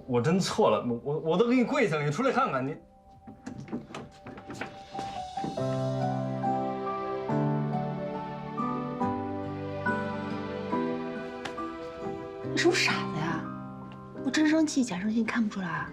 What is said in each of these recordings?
我真错了，我都给你跪下了，你出来看看你。你是不是傻子呀？我真生气假生气，你看不出来啊？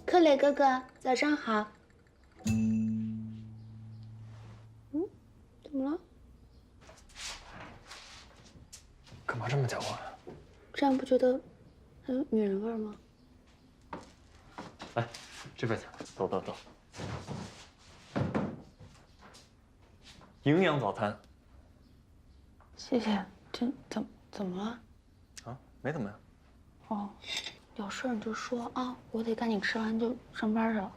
克雷哥哥，早上好。怎么了？干嘛这么讲话？这样不觉得很有女人味吗？来，这边请，走。营养早餐。谢谢。这怎么了？啊，没怎么样。哦，有事你就说啊，我得赶紧吃完就上班去了。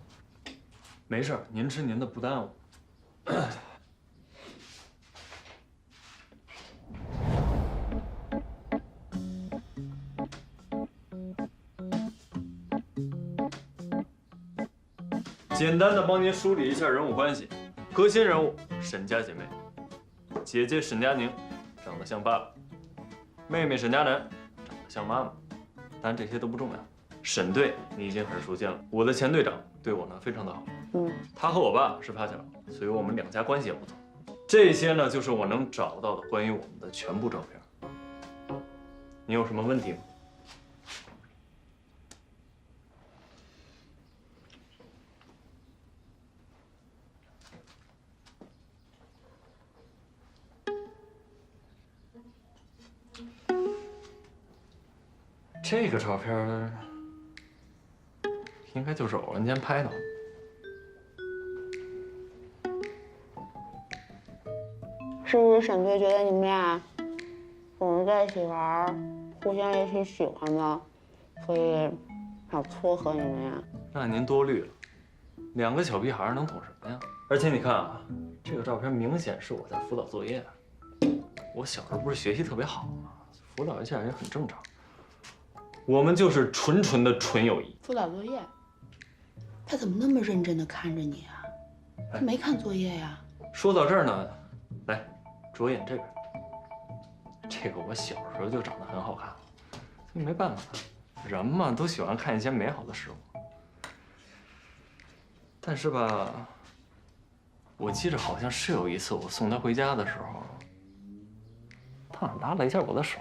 没事，您吃您的，不耽误。简单的帮您梳理一下人物关系，核心人物沈家姐妹，姐姐沈佳宁长得像爸爸，妹妹沈佳楠长得像妈妈，当然这些都不重要。沈队你已经很熟悉了，我的前队长对我呢非常的好，他和我爸是发小，所以我们两家关系也不错。这些呢就是我能找到的关于我们的全部照片。你有什么问题吗？这个照片应该就是偶然间拍的。是不是沈队觉得你们俩总是在一起玩，互相也挺喜欢的，所以想撮合你们呀？那您多虑了，两个小屁孩能懂什么呀？而且你看啊，这个照片明显是我在辅导作业。我小时候不是学习特别好吗？辅导一下也很正常。我们就是纯的纯友谊。辅导作业？他怎么那么认真的看着你啊？他没看作业呀？说到这儿呢，来，着眼这个。这个我小时候就长得很好看，所以没办法，人嘛都喜欢看一些美好的事物。但是吧，我记着好像是有一次我送他回家的时候，他好像拉了一下我的手，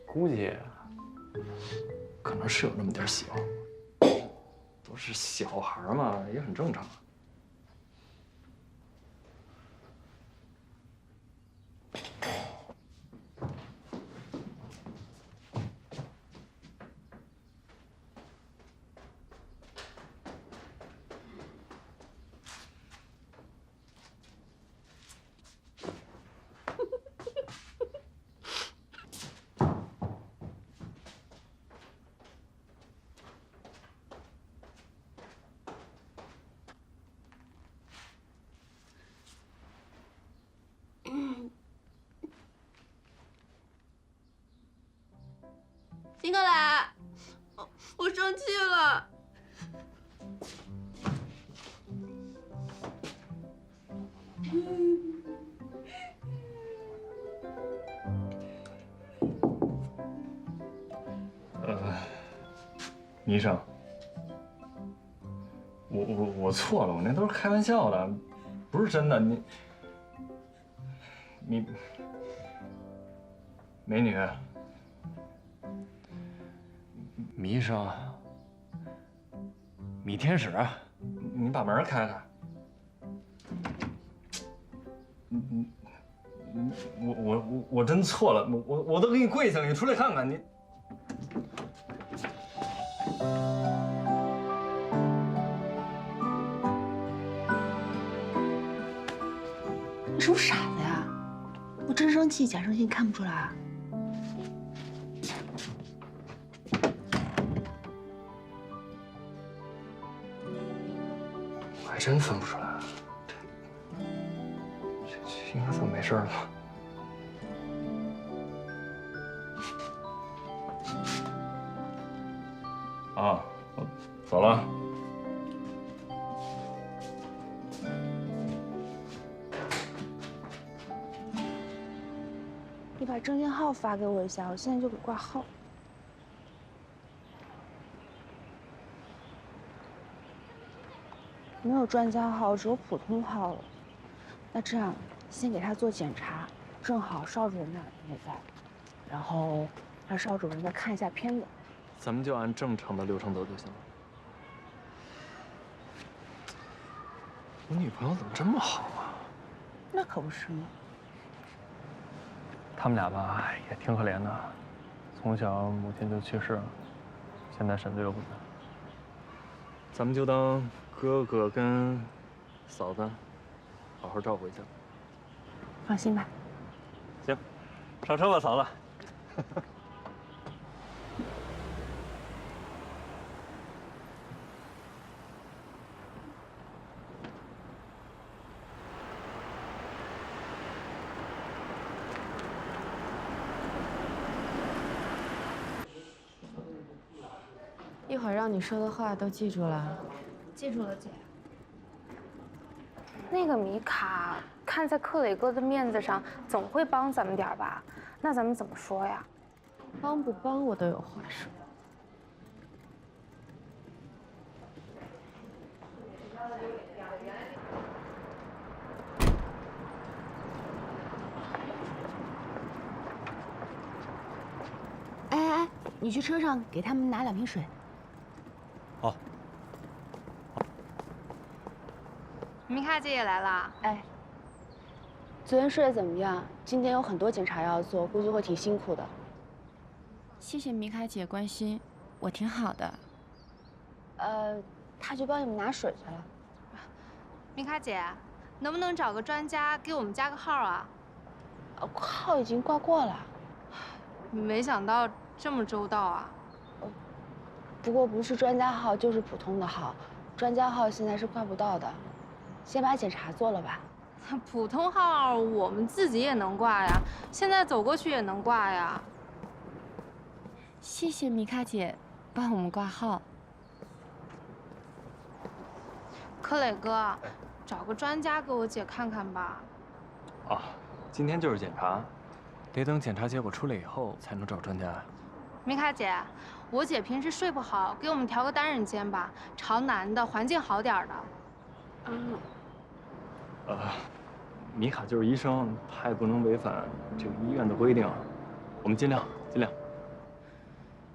估计可能是有那么点喜欢我。都是小孩嘛，也很正常。尼克莱，我生气了。医生，我错了，我那都是开玩笑的，不是真的。美女，米生，米天使，你把门开开。我真错了，我都给你跪下了，你出来看看你。你是不是傻子呀？我真生气假生气，你看不出来啊？我还真分不出来，这应该算没事了吧？啊，我走了。你把证件号发给我一下，我现在就给挂号。没有专家号，只有普通号了。那这样，先给他做检查，正好邵主任那儿也在，然后让邵主任再看一下片子。咱们就按正常的流程走就行了。我女朋友怎么这么好啊？那可不是吗？他们俩吧也挺可怜的，从小母亲就去世了，现在婶子又不在，咱们就当哥哥跟嫂子好好照顾一下。放心吧。行，上车吧，嫂子。一会儿让你说的话都记住了。记住了，姐。那个米卡看在克磊哥的面子上，总会帮咱们点儿吧？那咱们怎么说呀？帮不帮我都有话说。哎，你去车上给他们拿2瓶水。好。米卡姐也来了。哎，昨天睡得怎么样？今天有很多检查要做，估计会挺辛苦的。谢谢米卡姐关心，我挺好的。他去帮你们拿水去了。米卡姐，能不能找个专家给我们加个号啊？号已经挂过了。没想到这么周到啊！不过不是专家号就是普通的号，专家号现在是挂不到的。先把检查做了吧。普通号我们自己也能挂呀，现在走过去也能挂呀。谢谢米卡姐帮我们挂号。克磊哥，找个专家给我姐看看吧。啊，今天就是检查，得等检查结果出来以后才能找专家。米卡姐，我姐平时睡不好，给我们调个单人间吧，朝南的，环境好点的。米卡就是医生，他也不能违反这个医院的规定，我们尽量。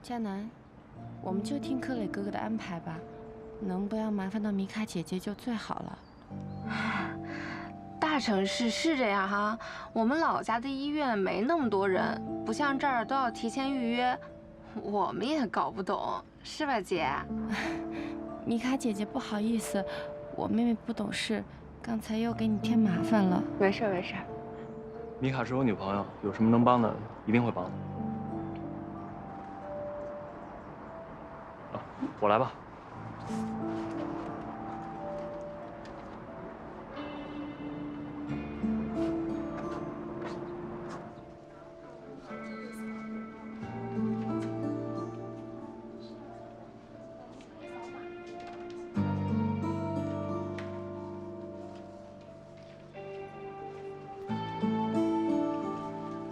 佳楠，我们就听克磊哥哥的安排吧，能不要麻烦到米卡姐姐就最好了。大城市是这样哈，我们老家的医院没那么多人，不像这儿都要提前预约，我们也搞不懂，是吧，姐？米卡姐姐不好意思，我妹妹不懂事，刚才又给你添麻烦了。没事没事。米卡是我女朋友，有什么能帮的，一定会帮的。啊，我来吧。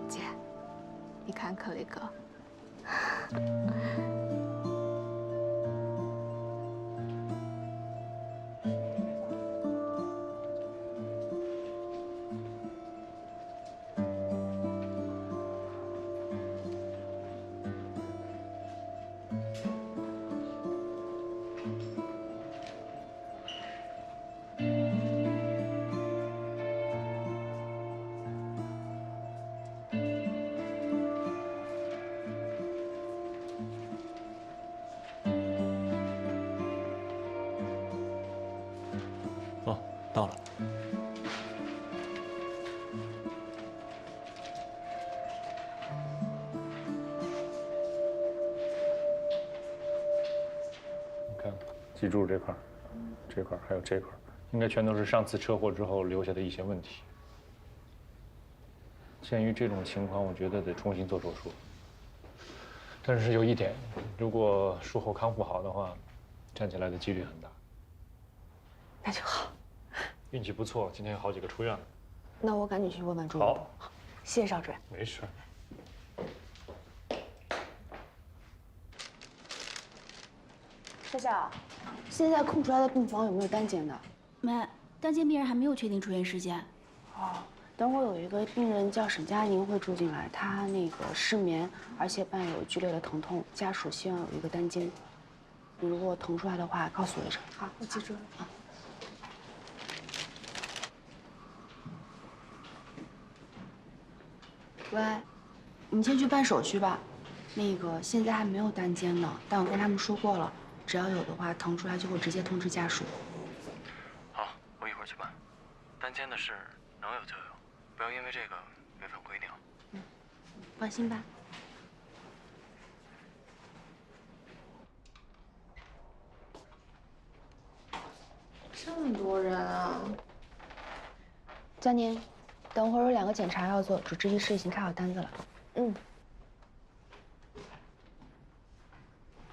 姐，你看克雷格。脊柱这块、这块还有这块，应该全都是上次车祸之后留下的一些问题。鉴于这种情况，我觉得得重新做手术。但是有一点，如果术后康复好的话，站起来的几率很大。那就好。运气不错，今天有好几个出院了。那我赶紧去问问朱好，谢谢邵主任。没事。夏夏，现在空出来的病房有没有单间的？没，单间病人还没有确定出院时间。哦，等会儿有一个病人叫沈佳宁会住进来，他那个失眠，而且伴有剧烈的疼痛，家属希望有一个单间。你如果腾出来的话，告诉我一声。好，我记住了啊。喂，你先去办手续吧。那个现在还没有单间呢，但我跟他们说过了，只要有的话腾出来就会直接通知家属。好，我一会儿去办。单间的事能有就有，不要因为这个违反规定。放心吧。这么多人啊！佳宁，等会儿有2个检查要做，主治医师已经开好单子了。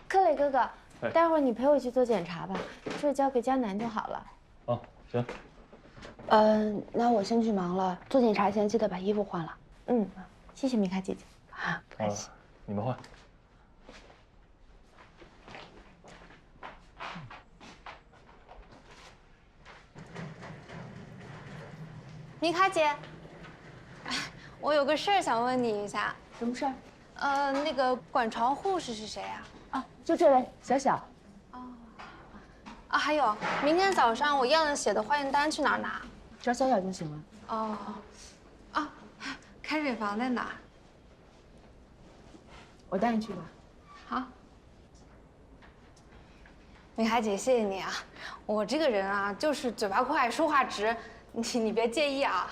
克磊哥哥，哎待会儿你陪我去做检查吧，这交给江南就好了。哦，行。那我先去忙了。做检查前记得把衣服换了。谢谢米卡姐姐。啊，不客气。你们换。米卡姐，我有个事儿想问你一下。什么事儿？那个管床护士是谁啊？啊，就这位小小。啊，还有，明天早上我样子写的化验单去哪儿拿？找小小就行了。哦，啊，开水房在哪儿？我带你去吧。好。米卡姐，谢谢你啊！我这个人啊，就是嘴巴快，说话直，你别介意啊。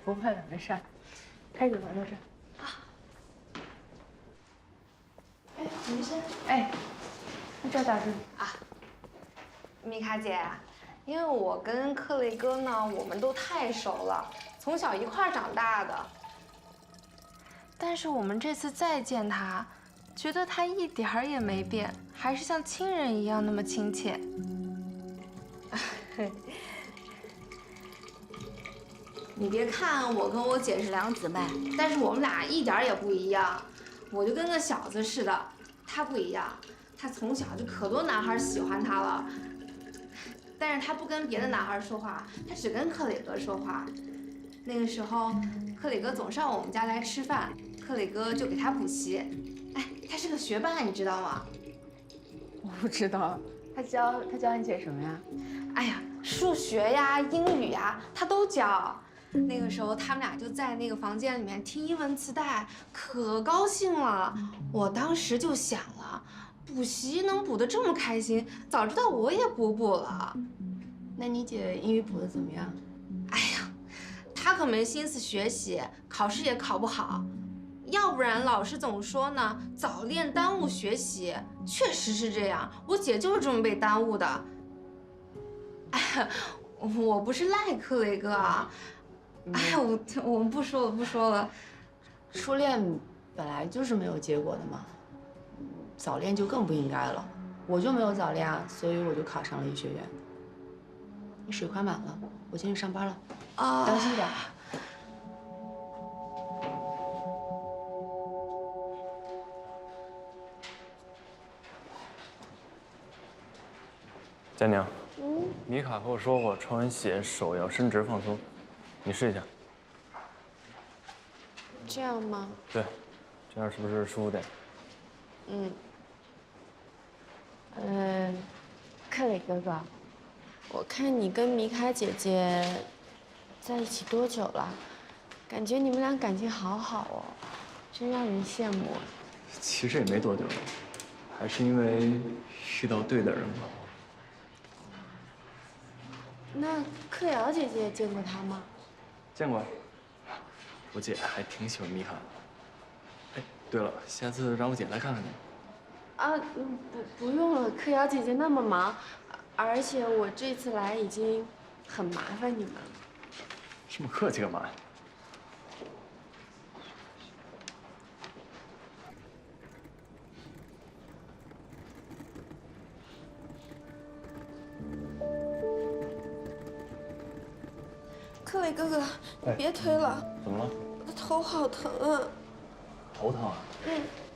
不会的，没事儿。开水房在这儿。哎，没事。哎，这儿打针啊。米卡姐，因为我跟克雷哥呢，我们都太熟了，从小一块儿长大的。但是我们这次再见他，觉得他一点儿也没变，还是像亲人一样那么亲切。你别看我跟我姐是2姊妹，但是我们俩一点儿也不一样。我就跟个小子似的，他不一样，他从小就可多男孩喜欢他了。但是他不跟别的男孩说话，他只跟克磊哥说话。那个时候，克磊哥总上我们家来吃饭，克磊哥就给他补习。哎，他是个学霸，你知道吗？我不知道。他教你姐什么呀？哎呀，数学呀、英语呀，他都教。那个时候他们俩就在那个房间里面听英文磁带，可高兴了。我当时就想了，补习能补得这么开心，早知道我也补了。那你姐英语补得怎么样？哎呀，她可没心思学习，考试也考不好。要不然老师总说呢，早恋耽误学习，确实是这样。我姐就是这么被耽误的。哎呀，我不是赖克雷哥啊。哎呀，我们不说了。初恋本来就是没有结果的嘛，早恋就更不应该了。我就没有早恋啊，所以我就考上了医学院。你水快满了，我先去上班了。啊，当心点。佳宁，米卡和我说过，穿完鞋手要伸直放松，你试一下。这样吗？对，这样是不是舒服点？克磊哥哥，我看你跟米卡姐姐在一起多久了？感觉你们俩感情好好哦，真让人羡慕。其实也没多久，还是因为遇到对的人了。那克瑶姐姐见过他吗？见过，我姐还挺喜欢米卡的。哎，对了，下次让我姐来看看你。啊，不用了，克瑶姐姐那么忙，而且我这次来已经很麻烦你们了。这么客气干嘛呀？克磊哥哥，你别推了，怎么了？我的头好疼啊！头疼啊？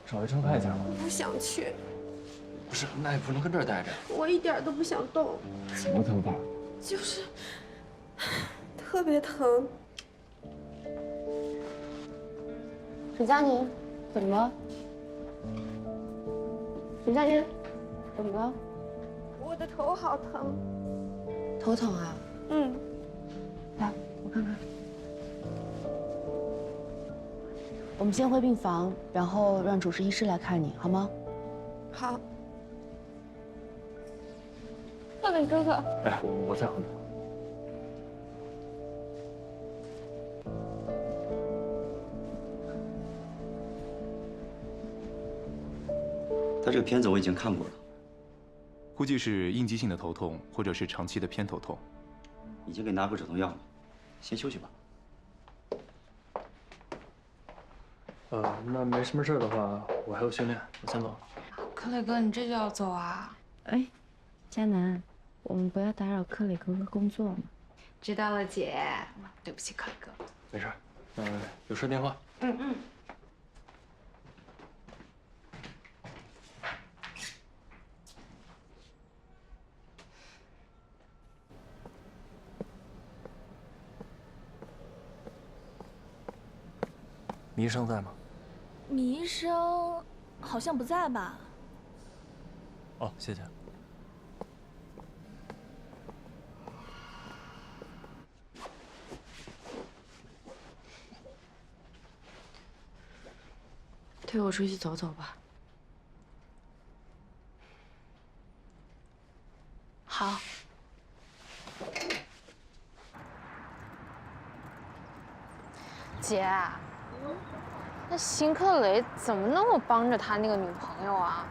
找医生看一下吧。我不想去，不是，那也不能跟这儿待着。我一点都不想动，怎么疼法？就是特别疼。沈佳宁，怎么了？沈佳宁，怎么了？我的头好疼。头疼啊？嗯。来，我看看。我们先回病房，然后让主治医师来看你，好吗？好。克磊哥哥。哎，我在后面。他这个片子我已经看过了，估计是应激性的头痛，或者是长期的偏头痛。已经给拿过止痛药了，先休息吧。那没什么事的话，我还有训练，我先走。克磊哥，你这就要走啊？哎，佳楠，我们不要打扰克磊哥哥工作嘛。知道了，姐。对不起，克磊哥。没事，有事电话。嗯。米医生在吗？米医生好像不在吧？哦，谢谢。推我出去走走吧。好。姐，那邢克雷怎么那么帮着他那个女朋友啊？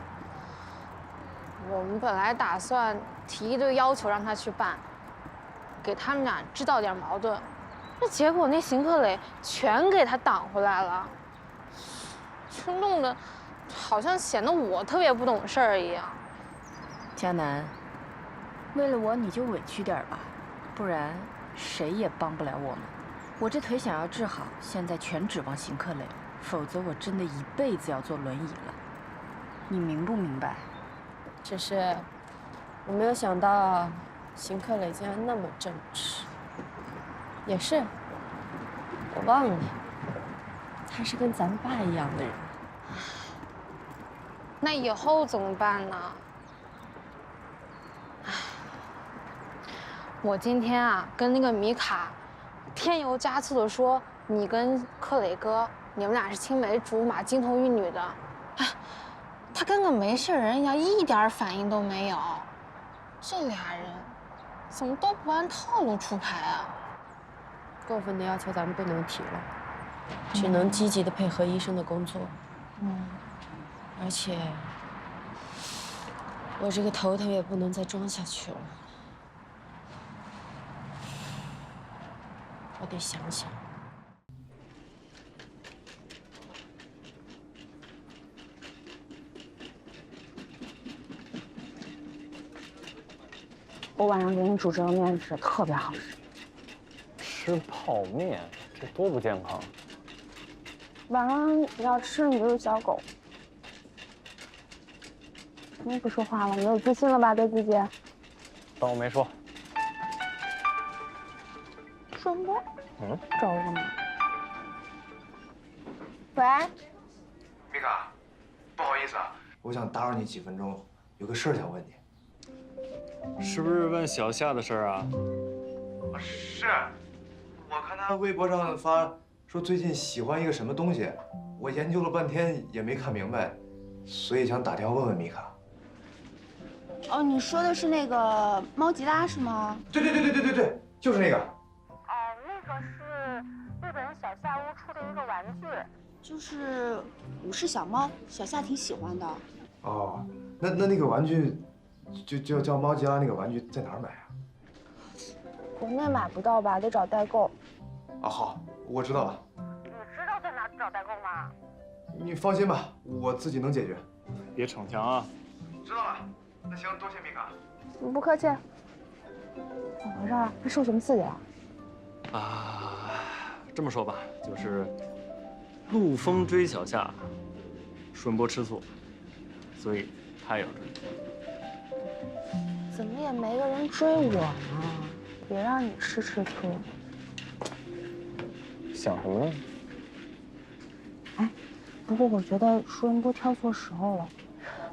我们本来打算提一堆要求让他去办，给他们俩制造点矛盾，那结果那邢克雷全给他挡回来了，就弄得好像显得我特别不懂事儿一样。佳楠，为了我你就委屈点吧，不然谁也帮不了我们。我这腿想要治好，现在全指望邢克雷，否则我真的一辈子要坐轮椅了。你明不明白？只是我没有想到邢克磊竟然那么正直。也是，我忘了，他是跟咱爸一样的人。那以后怎么办呢？唉，我今天啊跟那个米卡添油加醋的说你跟克磊哥你们俩是青梅竹马、金童玉女的，哎，他跟个没事人一样，一点反应都没有。这俩人怎么都不按套路出牌啊？过分的要求咱们不能提了，只能积极的配合医生的工作。而且我这个头疼也不能再装下去了，我得想想。我晚上给你煮这个面吃，特别好吃。吃泡面，这多不健康。晚上你要吃，你就是小狗。你不说话了，没有自信了吧？对自己？当我没说。说不？找我干嘛？喂，米卡，不好意思啊，我想打扰你几分钟，有个事儿想问你。是不是问小夏的事儿啊？是，我看他微博上发说最近喜欢一个什么东西，我研究了半天也没看明白，所以想打电话问问米卡。哦，你说的是那个猫吉拉是吗？对，就是那个。哦，那个是日本小夏屋出的一个玩具，就是武士小猫，小夏挺喜欢的。哦，那个玩具叫猫吉拉那个玩具在哪儿买啊？国内买不到吧，得找代购。啊，好，我知道了。你知道在哪找代购吗？你放心吧，我自己能解决。别逞强啊！知道了。那行，多谢米卡。不客气。怎么回事？他受什么刺激了？这么说吧，就是陆风追小夏，顺波吃醋，所以他也要追。怎么也没个人追我呢？别让你吃醋。想什么呢？哎，不过我觉得舒文波挑错时候了。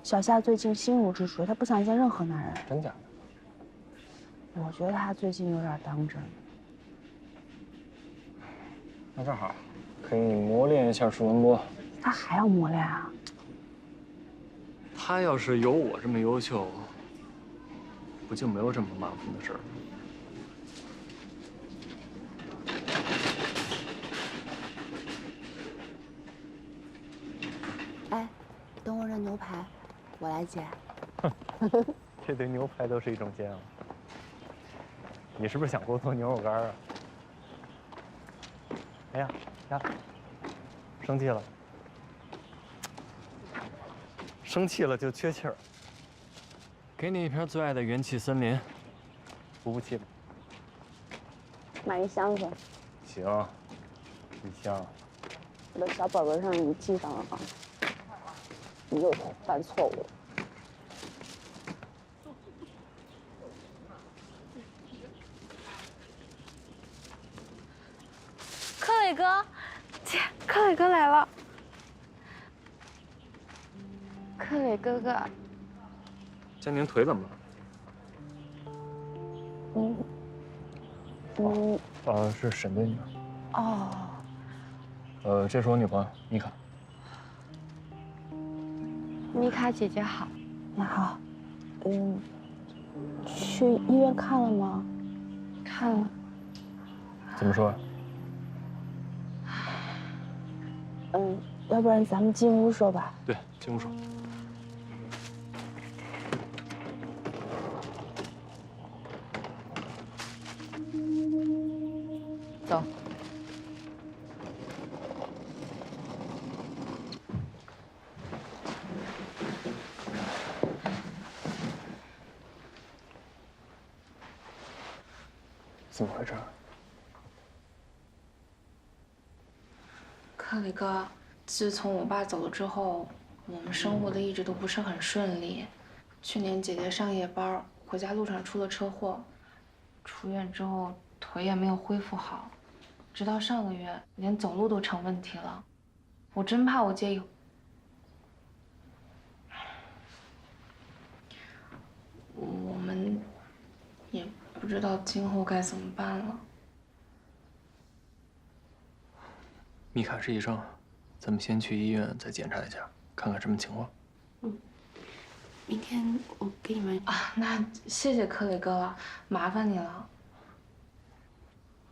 小夏最近心如止水，她不想见任何男人。真假的？我觉得她最近有点当真。那正好，可以磨练一下舒文波。她还要磨练啊？他要是有我这么优秀，不就没有这么麻烦的事儿？哎，等我热牛排，我来煎。这对牛排都是一种煎熬。你是不是想给我做牛肉干啊？哎呀，丫头，生气了？生气了就缺气儿。给你一瓶最爱的元气森林，服气吗？买一箱子。行，一箱。我的小本本上已记上了啊。你又犯错误了。克磊哥，姐，克磊哥来了。克磊哥哥，佳宁腿怎么了？是沈队女儿。哦。这是我女朋友米卡。米卡姐姐好。你好。去医院看了吗？看了。怎么说？要不然咱们进屋说吧。对，进屋说。走。怎么回事？克磊哥，自从我爸走了之后，我们生活的一直都不是很顺利。去年姐姐上夜班，回家路上出了车祸，出院之后腿也没有恢复好，直到上个月连走路都成问题了。我真怕我姐我们也不知道今后该怎么办了。米卡是医生，咱们先去医院再检查一下，看看什么情况。明天我给你们啊，那谢谢克磊哥了，麻烦你了。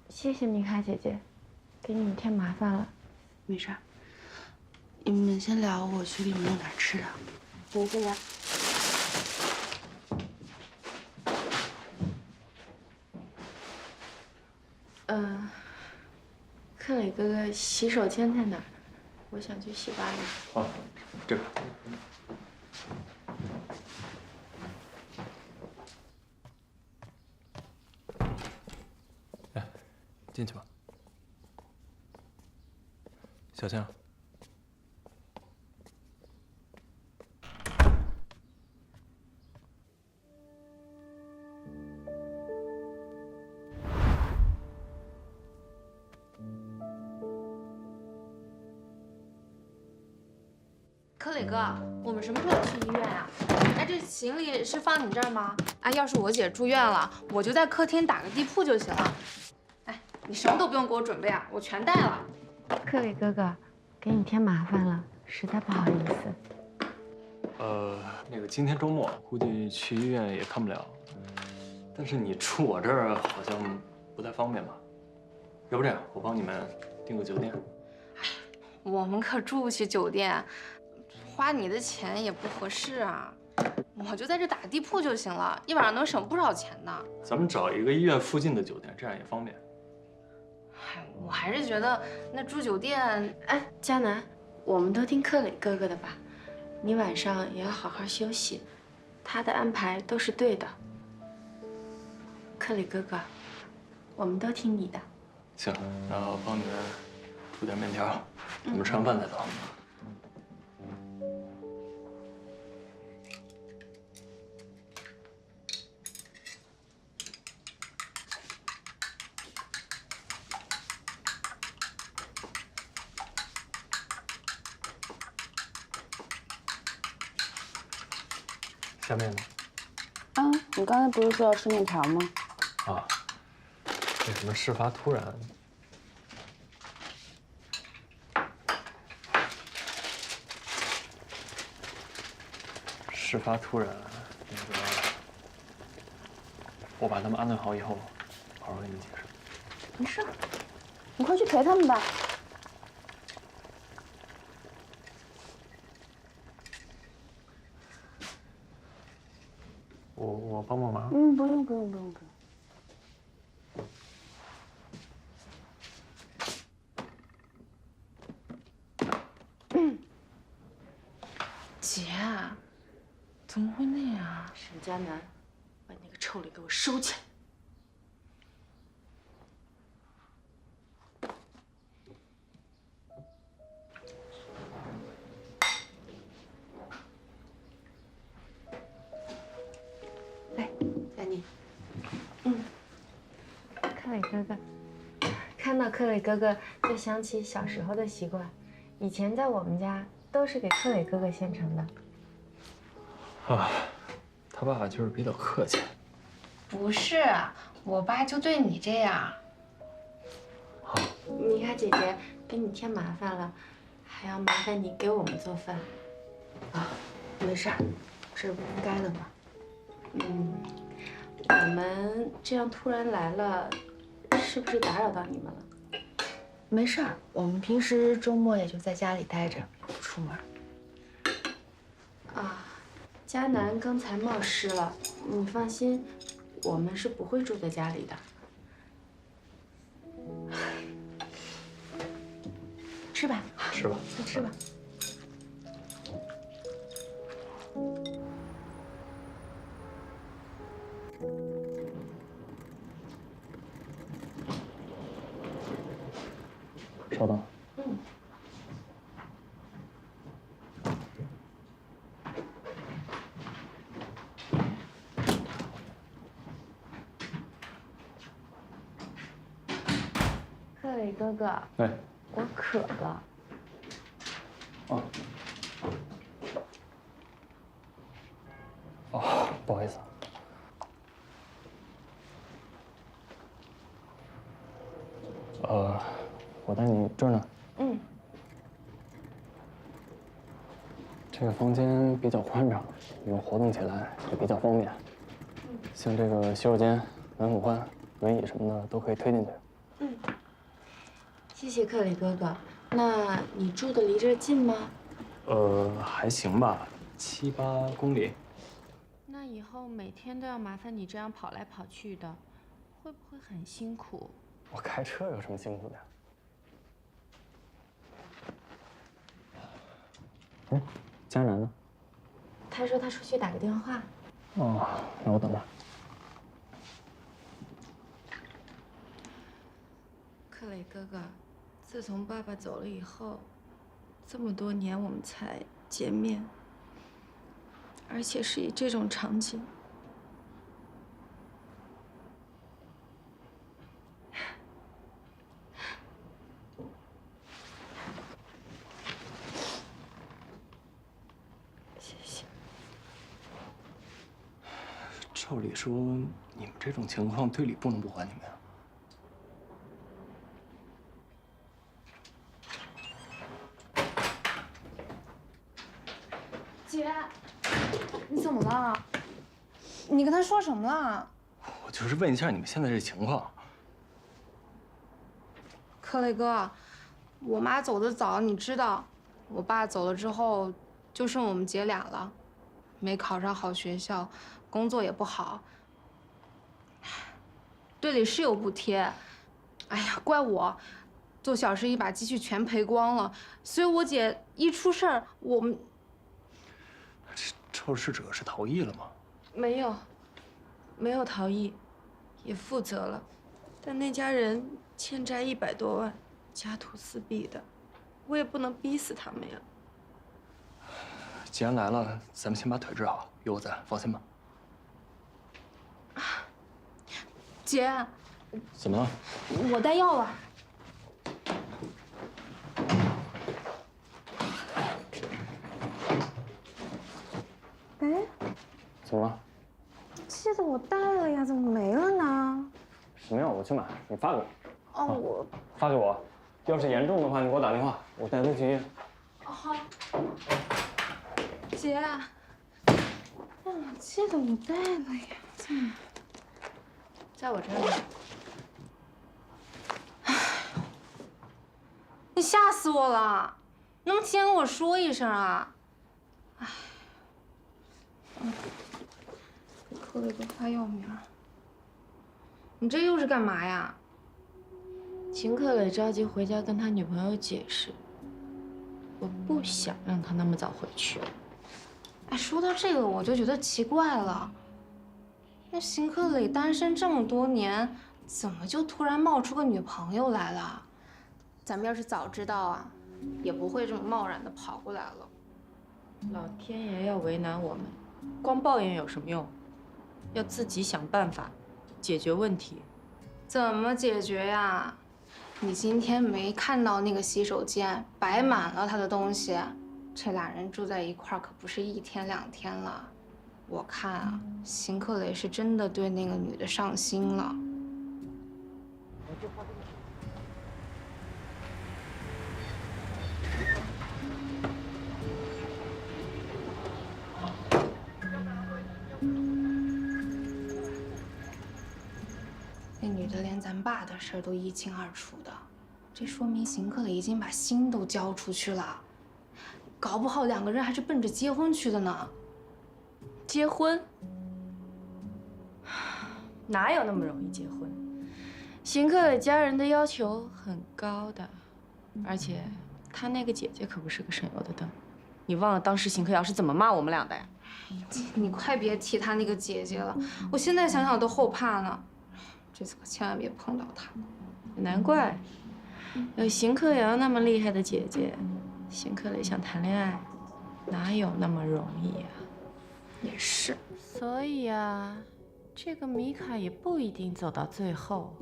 谢谢米卡姐姐，给你们添麻烦了。没事儿，你们先聊，我去给你们弄点吃的。你们先聊。克磊哥哥，洗手间在哪儿？我想去洗把脸。好，这个。来，进去吧。小强。克磊哥，我们什么时候去医院啊？哎，这行李是放你这儿吗？哎，要是我姐住院了，我就在客厅打个地铺就行了。哎，你什么都不用给我准备啊，我全带了。克磊哥哥，给你添麻烦了，实在不好意思。那个今天周末，估计去医院也看不了。但是你住我这儿好像不太方便吧？要不这样，我帮你们订个酒店。我们可住不起酒店，花你的钱也不合适啊。我就在这打地铺就行了，一晚上能省不少钱呢。咱们找一个医院附近的酒店，这样也方便。哎，我还是觉得那住酒店……哎，佳楠，我们都听克磊哥哥的吧，你晚上也要好好休息，他的安排都是对的。克磊哥哥，我们都听你的。行，然后帮你们煮点面条，我们吃完饭再走。下面呢？啊，你刚才不是说要吃面条吗？啊，为什么事发突然？事发突然，那个，我把他们安顿好以后，好好跟你解释。没事，你快去陪他们吧。我帮帮忙。不用不用不用不用。姐，怎么会那样？沈佳楠，把那个臭脸给我收起来！来，佳妮。克磊哥哥，看到克磊哥哥就想起小时候的习惯，以前在我们家都是给克磊哥哥献成的。啊，他爸就是比较客气。不是，我爸就对你这样。米卡姐姐给你添麻烦了，还要麻烦你给我们做饭。啊，没事儿，这是不应该的吧？我们这样突然来了，是不是打扰到你们了？没事儿，我们平时周末也就在家里待着，不出门。啊，佳楠刚才冒失了，你放心，我们是不会住在家里的。吃吧，吃吧，快吃吧。稍等。克磊哥哥，哎，我渴了。哦。哦，不好意思。我带你这儿呢。这个房间比较宽敞，你们活动起来也比较方便。像这个洗手间、门口换、轮椅什么的都可以推进去。谢谢克磊哥哥。那你住的离这儿近吗？还行吧，7、8公里。那以后每天都要麻烦你这样跑来跑去的，会不会很辛苦？我开车有什么辛苦的呀？哎，佳楠呢？他说他出去打个电话。哦，那我等着。克磊哥哥，自从爸爸走了以后，这么多年我们才见面，而且是以这种场景。谢谢。照理说，你们这种情况，队里不能不还你们呀。姐，你怎么了？你跟他说什么了？我就是问一下你们现在这情况。克磊哥，我妈走得早，你知道，我爸走了之后，就剩我们姐俩了。没考上好学校，工作也不好。队里是有补贴，哎呀，怪我，做小生意把积蓄全赔光了，所以我姐一出事儿，我们肇事者是逃逸了吗？没有逃逸，也负责了，但那家人欠债100多万，家徒四壁的，我也不能逼死他们呀。既然来了，咱们先把腿治好，有我在，放心吧。姐，怎么了？我带药了。哎，怎么了？记得我带了呀，怎么没了呢？什么药？我去买，你发给我。哦，我发给我。要是严重的话，你给我打电话，我带他去医院。哦，好。姐，我记得我带了呀，在我这儿。你吓死我了！能不能提前跟我说一声啊？哎，克雷格发药名。你这又是干嘛呀？秦克磊着急回家跟他女朋友解释，我不想让他那么早回去。哎，说到这个，我就觉得奇怪了。那邢克磊单身这么多年，怎么就突然冒出个女朋友来了？咱们要是早知道啊，也不会这么贸然的跑过来了。老天爷要为难我们，光抱怨有什么用？要自己想办法解决问题。怎么解决呀？你今天没看到那个洗手间摆满了他的东西？这俩人住在一块儿可不是1天2天了。我看啊，邢克磊是真的对那个女的上心了。那女的连咱爸的事儿都一清二楚的，这说明邢克磊已经把心都交出去了，搞不好2个人还是奔着结婚去的呢。结婚？哪有那么容易结婚？邢克磊家人的要求很高的，而且他那个姐姐可不是个省油的灯。你忘了当时邢克瑶是怎么骂我们俩的呀？你快别提他那个姐姐了，我现在想想都后怕呢。这次可千万别碰到他。难怪，有邢克瑶那么厉害的姐姐，邢克磊想谈恋爱，哪有那么容易呀？也是。所以啊，这个米卡也不一定走到最后。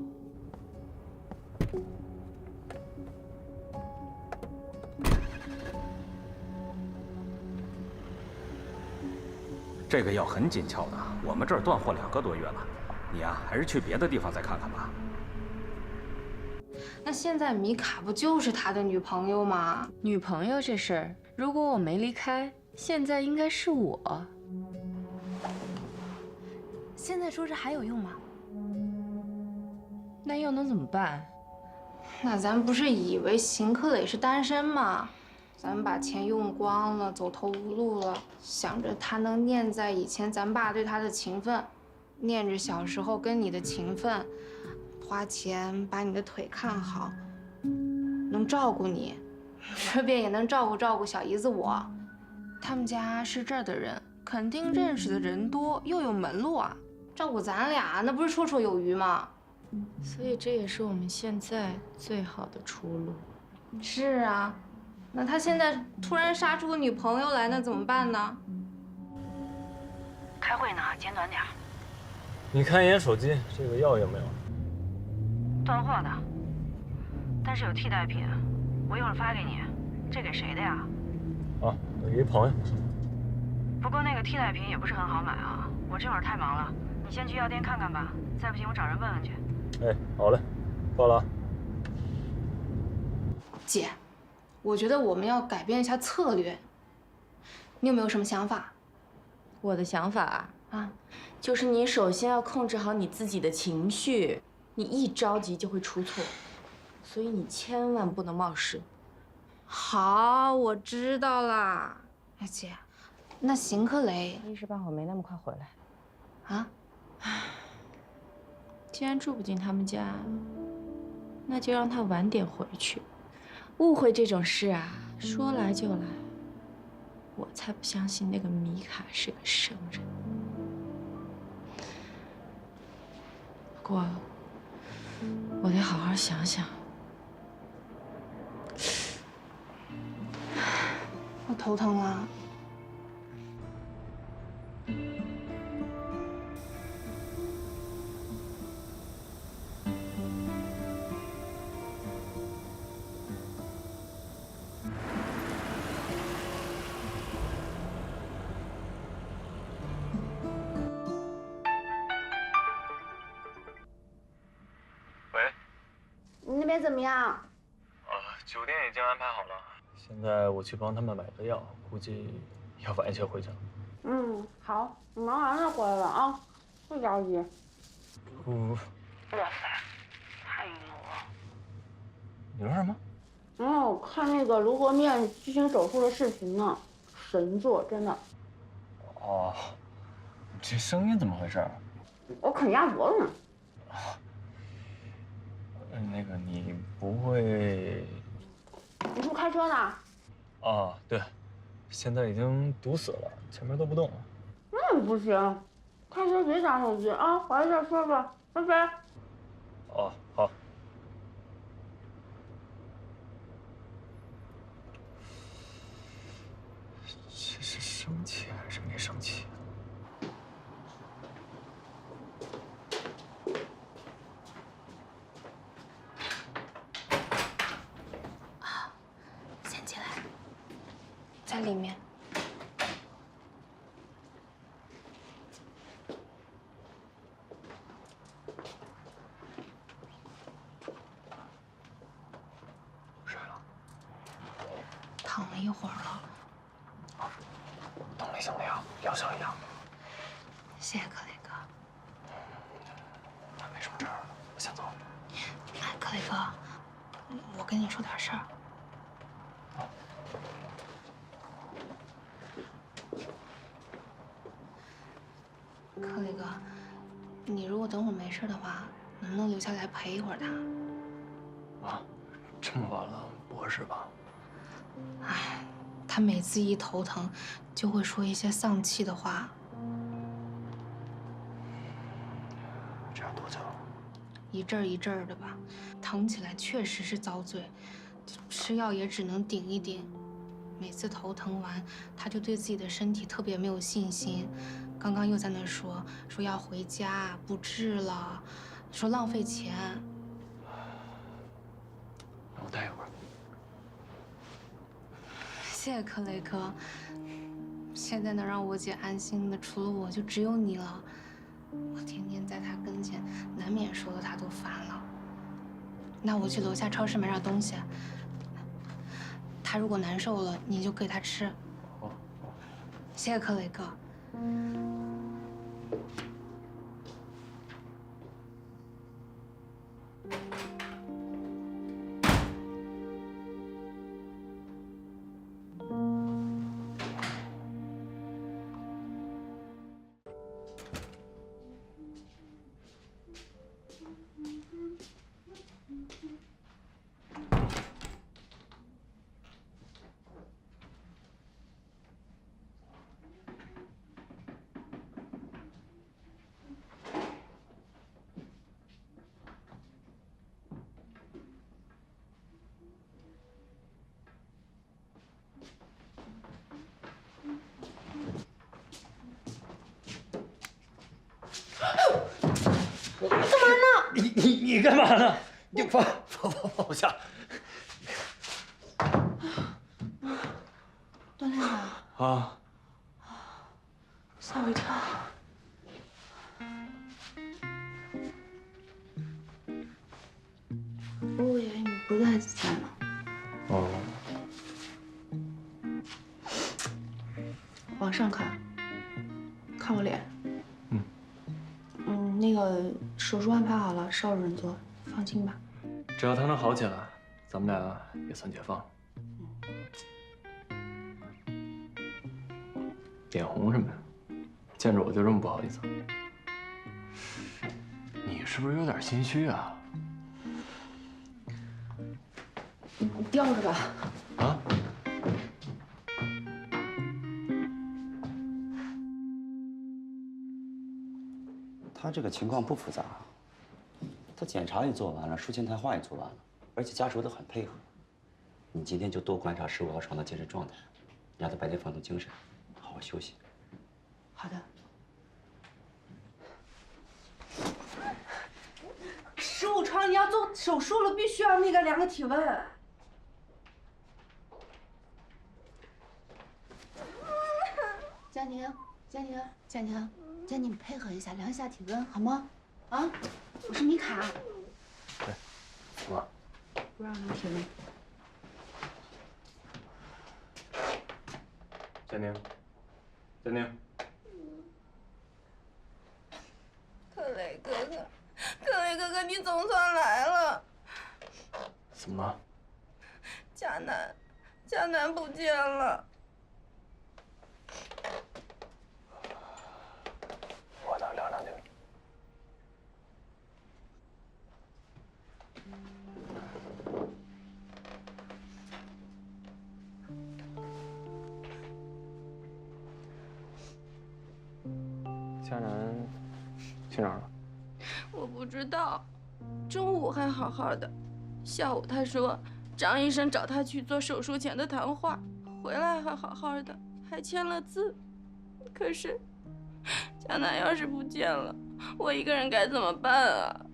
这个药很紧俏的，我们这儿断货2个多月了。你呀，还是去别的地方再看看吧。那现在米卡不就是他的女朋友吗？女朋友这事儿，如果我没离开，现在应该是我。现在说这还有用吗？那又能怎么办？那咱不是以为邢克磊是单身吗？咱们把钱用光了，走投无路了，想着他能念在以前咱爸对他的情分，念着小时候跟你的情分，花钱把你的腿看好，能照顾你，顺便也能照顾小姨子我。他们家是这儿的人，肯定认识的人多，又有门路啊，照顾咱俩那不是绰绰有余吗？所以这也是我们现在最好的出路。是啊。那他现在突然杀出个女朋友来，那怎么办呢？开会呢，简短点。你看一眼手机，这个药有没有？断货的，但是有替代品，我一会儿发给你。这给谁的呀？啊，给一朋友。不过那个替代品也不是很好买啊，我这会儿太忙了，你先去药店看看吧。再不行我找人问问去。哎，好嘞，挂了啊。姐。我觉得我们要改变一下策略，你有没有什么想法？我的想法啊，就是你首先要控制好你自己的情绪，你一着急就会出错，所以你千万不能冒失。好，我知道啦。哎姐，那邢克雷一时半会儿没那么快回来。啊？既然住不进他们家，那就让他晚点回去。误会这种事啊，说来就来。我才不相信那个米卡是个圣人。不过，我得好好想想。我头疼了。喂，你那边怎么样？酒店已经安排好了，现在我去帮他们买个药，估计要晚一些回去了。嗯，好，你忙完了回来了啊，不着急。哇塞，太牛了！你说什么？我看那个颅合面畸形手术的视频呢，神作，真的。哦，这声音怎么回事？我啃鸭脖子呢。那个你不会？你是不是开车呢？哦，对，现在已经堵死了，前面都不动了。那不行，开车别打手机啊！回来再说吧，拜拜。哦，好。这是生气还是没生气？先进来，在里面。睡了。躺了一会儿了。动力型的药，疗效一样。谢谢克雷哥。那没什么事儿了，我先走。哎，克雷哥，我跟你说点事儿。克雷哥，你如果等会儿没事的话，能不能留下来陪一会儿他？啊，这么晚了，不合适吧？哎，他每次一头疼，就会说一些丧气的话。这样多久？一阵儿一阵儿的吧，疼起来确实是遭罪，吃药也只能顶一顶。每次头疼完，他就对自己的身体特别没有信心。刚刚又在那说要回家，不治了，说浪费钱。让我待一会儿。谢谢克雷哥，现在能让我姐安心的，除了我就只有你了。我天天在他跟前，难免说的他都烦了。那我去楼下超市买点东西。他如果难受了，你就给他吃。好。谢谢克雷哥。你干嘛呢？你放我下。段连长。啊。吓我一跳。我以为你不在家呢。哦。往上看，看我脸。那个手术安排好了，少人做，放心吧。只要他能好起来，咱们俩也算解放。脸红什么呀？见着我就这么不好意思？你是不是有点心虚啊？你吊着吧。啊？他这个情况不复杂，他检查也做完了，术前谈话也做完了，而且家属都很配合。你今天就多观察15号床的精神状态，让他白天放松精神，好好休息。好的。15床你要做手术了，必须要那个量个体温。佳宁，你配合一下，量一下体温好吗？啊，我是米卡。对，怎么了？不让量体温。佳宁，克雷哥哥，你总算来了。怎么了？佳楠不见了。我到聊两句。佳楠去哪儿了？我不知道，中午还好好的，下午他说张医生找他去做手术前的谈话，回来还好好的，还签了字。可是佳楠要是不见了，我一个人该怎么办啊？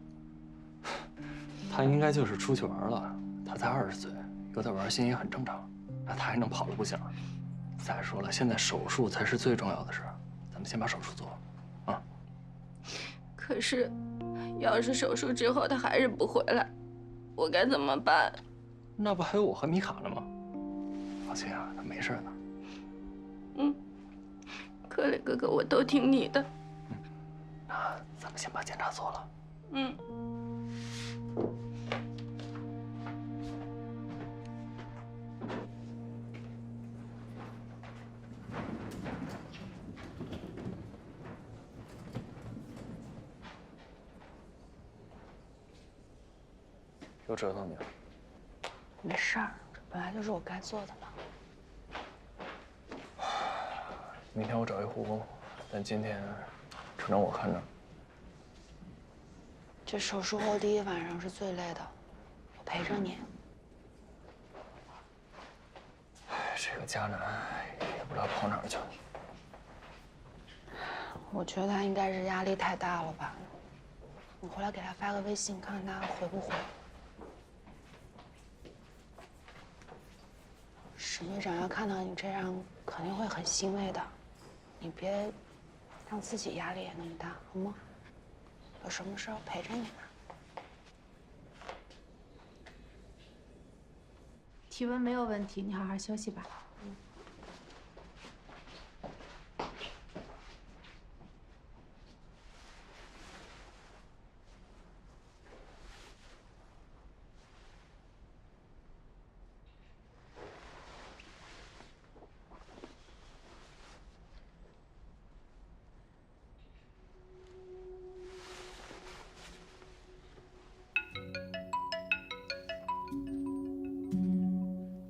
他应该就是出去玩了。他才20岁，有点玩心也很正常。那他还能跑了不行？再说了，现在手术才是最重要的事，咱们先把手术做。可是，要是手术之后他还是不回来，我该怎么办？那不还有我和米卡呢吗？放心啊，他没事的。嗯，克雷哥哥，我都听你的。那咱们先把检查做了。嗯。又折腾你了？没事儿，这本来就是我该做的嘛。明天我找一护工，但今天只能我看着。这手术后第一晚上是最累的，我陪着你。这个佳楠也不知道跑哪儿去了。我觉得他应该是压力太大了吧。你回来给他发个微信，看看他回不回。沈局长要看到你这样，肯定会很欣慰的。你别让自己压力也那么大，好吗？有什么事我陪着你呢。体温没有问题，你好好休息吧。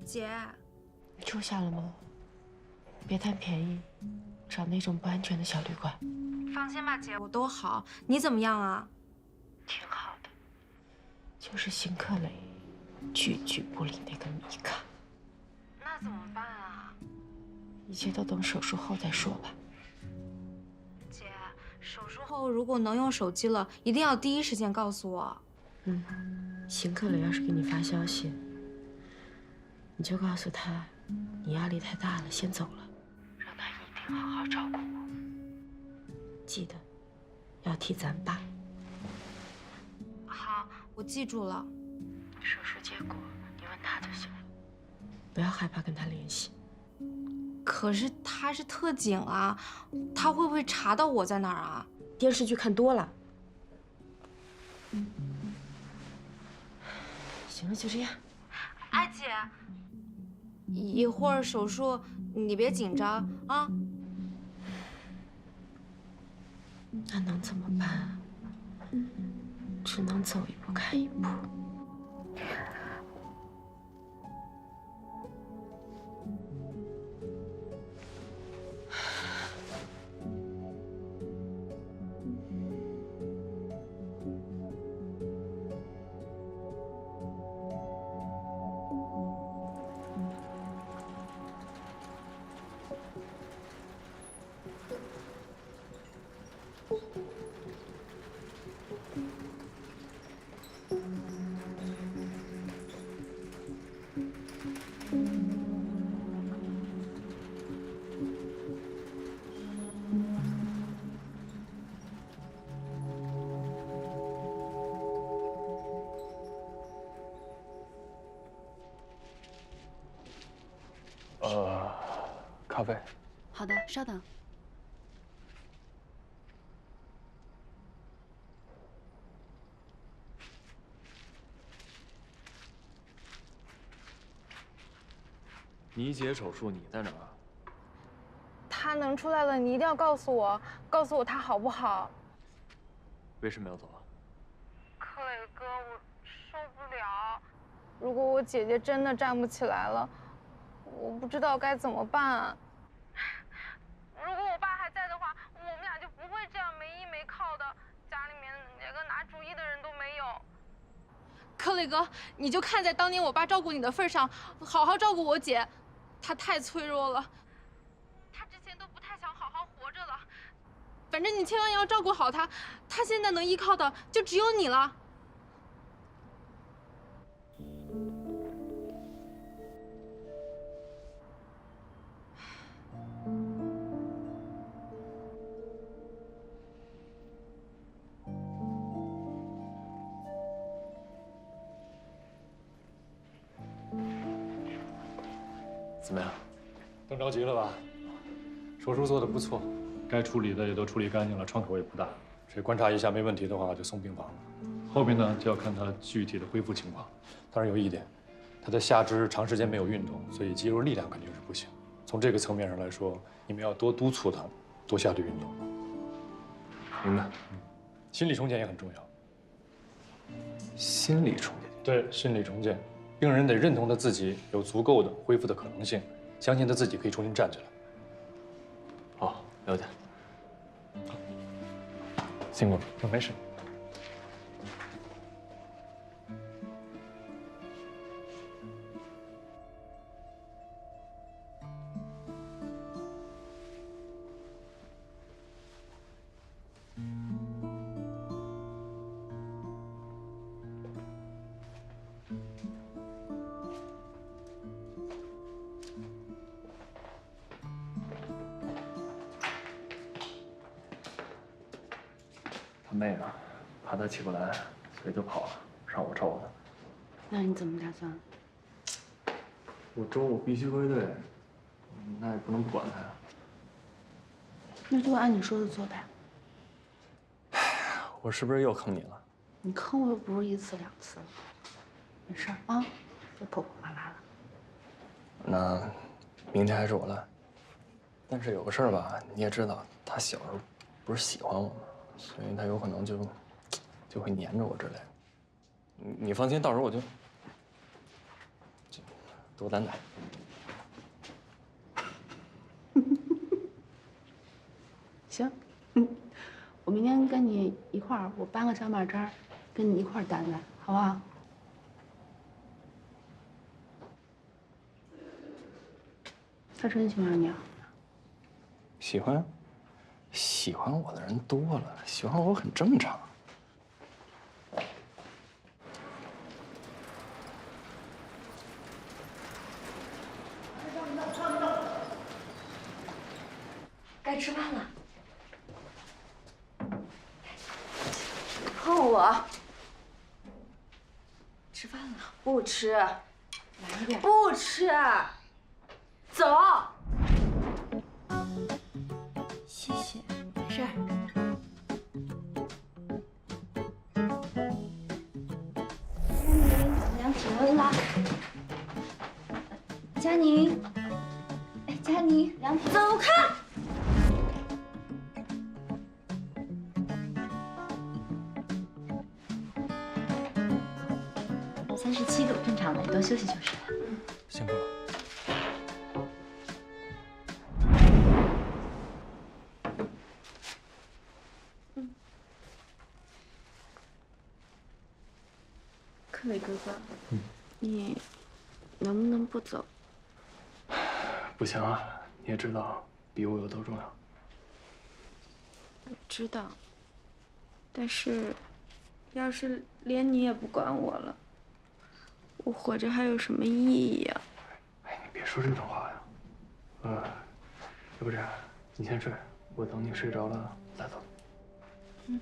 姐，你住下了吗？别贪便宜，找那种不安全的小旅馆。放心吧，姐，我都好。你怎么样啊？挺好的，就是邢克雷句句不离那个米卡。那怎么办啊？一切都等手术后再说吧。姐，手术后如果能用手机了，一定要第一时间告诉我。邢克雷要是给你发消息，你就告诉他，你压力太大了，先走了，让他一定好好照顾我。记得要替咱爸。好，我记住了。手术结果你问他就行了，不要害怕跟他联系。可是他是特警啊，他会不会查到我在哪儿啊？电视剧看多了。行了，就这样。哎，姐，一会儿手术你别紧张啊。那能怎么办？只能走一步看一步。咖啡。好的，稍等。你姐手术你在哪儿？他能出来了，你一定要告诉我，告诉我他好不好？为什么要走啊？柯磊哥，我受不了。如果我姐姐真的站不起来了，我不知道该怎么办。如果我爸还在的话，我们俩就不会这样没依没靠的，家里面连个拿主意的人都没有。柯磊哥，你就看在当年我爸照顾你的份上，好好照顾我姐。她太脆弱了，她之前都不太想好好活着了。反正你千万要照顾好她，她现在能依靠的就只有你了。怎么样？等着急了吧？手术做得不错，该处理的也都处理干净了，创口也不大。所以观察一下，没问题的话就送病房了。后边呢就要看他具体的恢复情况。当然有一点，他的下肢长时间没有运动，所以肌肉力量肯定是不行。从这个层面上来说，你们要多督促他，多下对运动。明白。心理重建也很重要。心理重建？对，心理重建。病人得认同他自己有足够的恢复的可能性，相信他自己可以重新站起来。好，了解。辛苦了。没事。他妹啊，怕他起不来，所以就跑了，让我照顾他。那你怎么打算？我周五必须归队，那也不能不管他呀。那就按你说的做呗。我是不是又坑你了？你坑我又不是一次两次了，没事啊，别婆婆妈妈了。那明天还是我来。但是有个事儿吧，你也知道，他小时候不是喜欢我吗？所以他有可能就会黏着我之类的。你放心，到时候我就多担待。行，我明天跟你一块儿，我搬个小马扎，跟你一块儿担担，好不好？他真喜欢你啊？喜欢？喜欢我的人多了，喜欢我很正常。该吃饭了。碰我！吃饭了？不吃。来一点。不吃。走。谢谢，没事儿。量体温啦。佳宁，哎，佳宁，量体温。走开。辛苦了。克雷哥哥，你能不能不走？不行啊，你也知道比我有多重要。我知道，但是，要是连你也不管我了，我活着还有什么意义呀？哎，你别说这种话呀。要不这样，你先睡，我等你睡着了再走。嗯。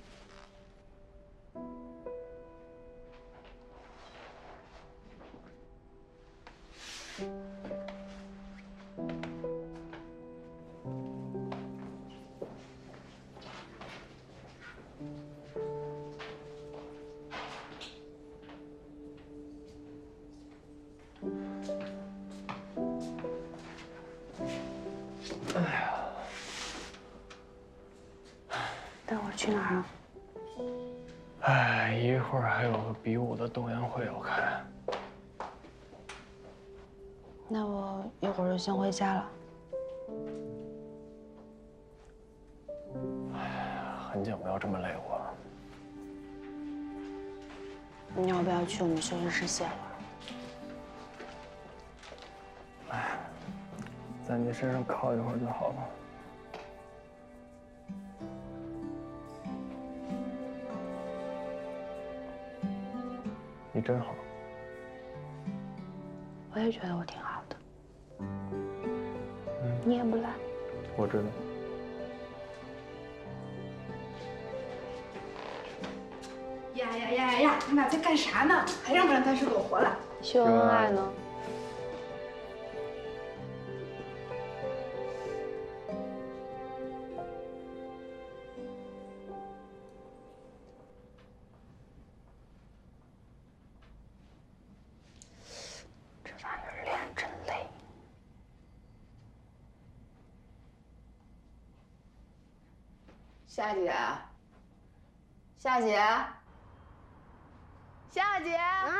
哎呀，待会儿去哪儿啊？哎，一会儿还有个比武的动员会要开。那我一会儿就先回家了。很久没有这么累过了。你要不要去我们休息室歇会儿？哎，在你身上靠一会儿就好了。你真好。我也觉得我挺好的。你也不赖。我知道。呀！你俩在干啥呢？还让不让单身狗活了？秀恩爱呢。这玩意儿练真累。夏姐，夏姐。夏姐啊，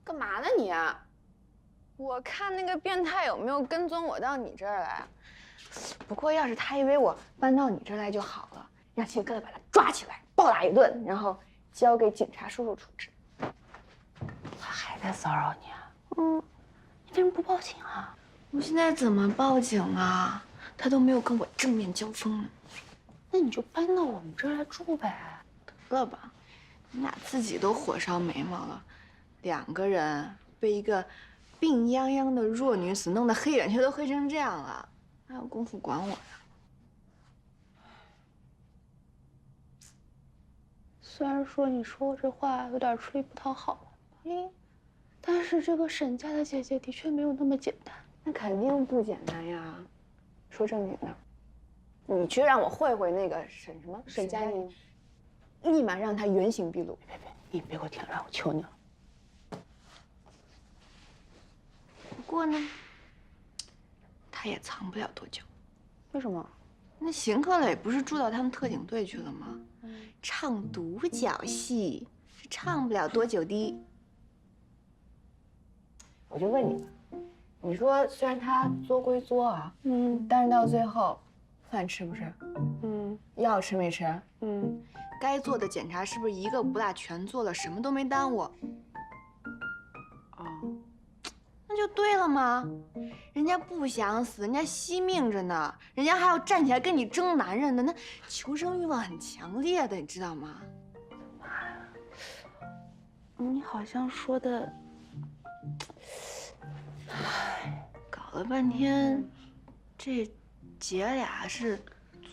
干嘛呢你啊？我看那个变态有没有跟踪我到你这儿来。不过要是他以为我搬到你这儿来就好了，让秦哥把他抓起来暴打一顿，然后交给警察叔叔处置。他还在骚扰你啊？你为什么不报警啊？我现在怎么报警啊？他都没有跟我正面交锋呢。那你就搬到我们这儿来住呗。得了吧。你俩自己都火烧眉毛了，2个人被一个病殃殃的弱女子弄得黑眼圈都黑成这样了，还有功夫管我呀？虽然说你说我这话有点出力不讨好，但是这个沈家的姐姐的确没有那么简单。那肯定不简单呀。说正经的，你去让我会会那个沈佳宁。立马让他原形毕露！别，你别给我添乱，我求你了。不过呢，他也藏不了多久。为什么？那邢克磊不是住到他们特警队去了吗？唱独角戏是唱不了多久的。我就问你吧，你说虽然他作归作啊，但是到最后，饭吃不吃？药吃没吃？该做的检查是不是一个不落全做了，什么都没耽误？那就对了嘛。人家不想死，人家惜命着呢，人家还要站起来跟你争男人呢，那求生欲望很强烈的，你知道吗？妈呀，你好像说的，搞了半天，这姐俩是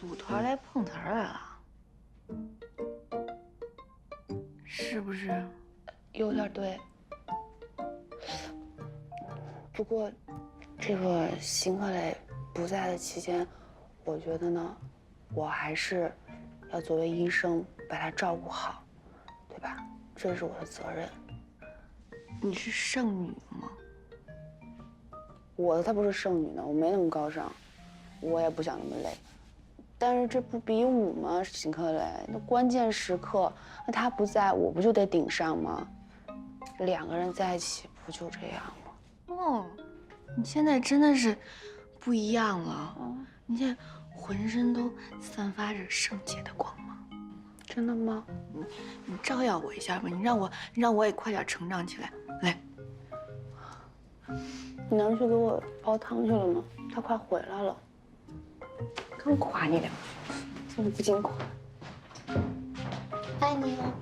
组团来碰瓷儿来了。是不是？有点对。不过，这个邢克磊不在的期间，我觉得呢，我还是要作为医生把他照顾好，对吧？这是我的责任。你是圣女吗？我才不是圣女呢，我没那么高尚，我也不想那么累。但是这不比武吗？邢克磊，那关键时刻，那他不在，我不就得顶上吗？2个人在一起不就这样吗？哦，你现在真的是不一样了。你现在浑身都散发着圣洁的光芒。真的吗？你照耀我一下吧，你让我也快点成长起来。来，你娘去给我煲汤去了吗？她快回来了。刚夸你两句，这么不经夸。爱你哦。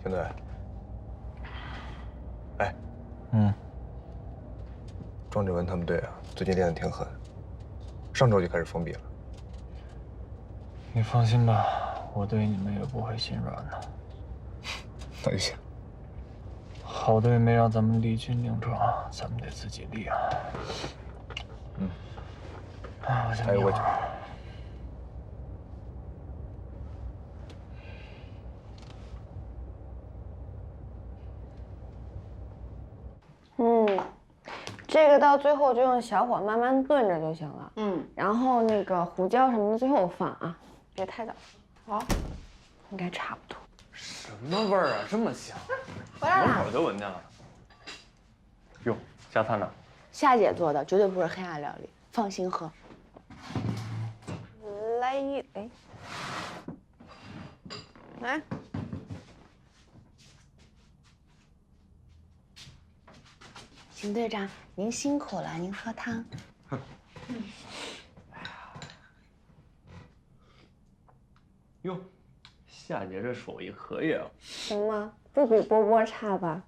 兄弟，哎，庄志文他们队啊，最近练得挺狠，上周就开始封闭了。你放心吧，我对你们也不会心软的。那就行。好队没让咱们立军令状，咱们得自己立啊。我先迷会儿。这个到最后就用小火慢慢炖着就行了。然后那个胡椒什么的最后放啊，别太早。好，应该差不多。什么味儿啊，这么香！回来了，门口就闻见了。哟，下餐呢？夏姐做的，绝对不是黑暗料理，放心喝。来一哎，来。邢队长，您辛苦了，您喝汤。哟，夏姐这手艺可以啊。行吗？不比波波差吧？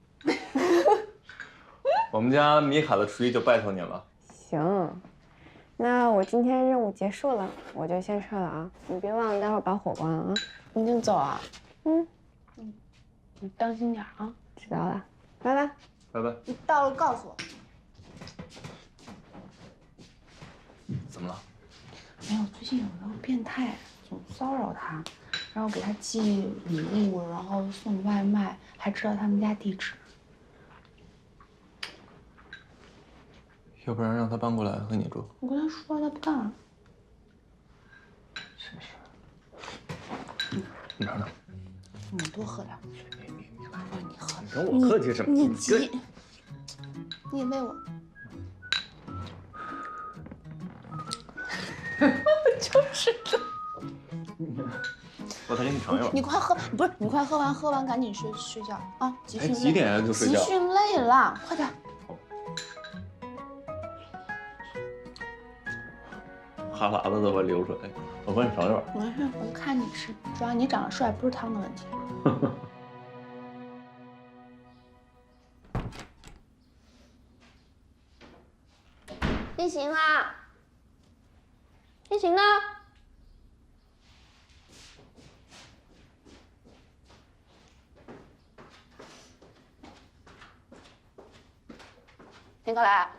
我们家米卡的厨艺就拜托您了。行，那我今天任务结束了，我就先撤了啊！你别忘了待会儿把火关了啊！你就走啊？你当心点啊！知道了，拜拜。拜拜。你到了告诉我。怎么了？没有，最近有一个变态总骚扰他，然后给他寄礼物，然后送外卖，还知道他们家地址。要不然让他搬过来和你住。我跟他说了，他不干。真是。你尝尝。你多喝点。你喝。你跟我客气什么？你急。你也喂我。就知道。我再给你尝一碗。你快喝，不是你快喝完赶紧睡觉啊！集训累。几点啊就睡觉？集训累了，快点。哈喇子都快流出来，我帮你尝一碗。没事，我看你吃，主要你长得帅，不是汤的问题。一行啊，一行呢？林克莱。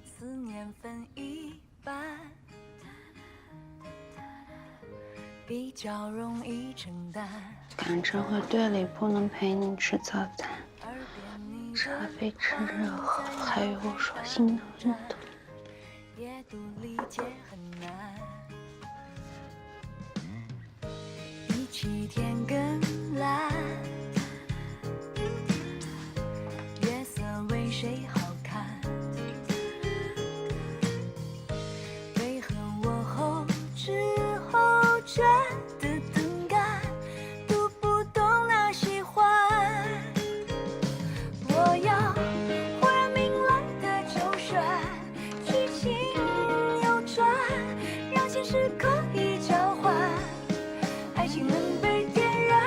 思念分一半，比较容易承担。赶车回队里不能陪你吃早餐，茶杯趁热喝，还有我手心的温度。也都理解很难，比起天更蓝，月色为谁好看？为何我后知后觉的等感，读不懂那喜欢？我要忽然明朗的周旋，剧情扭转，让现实可以交换，爱情能被点燃，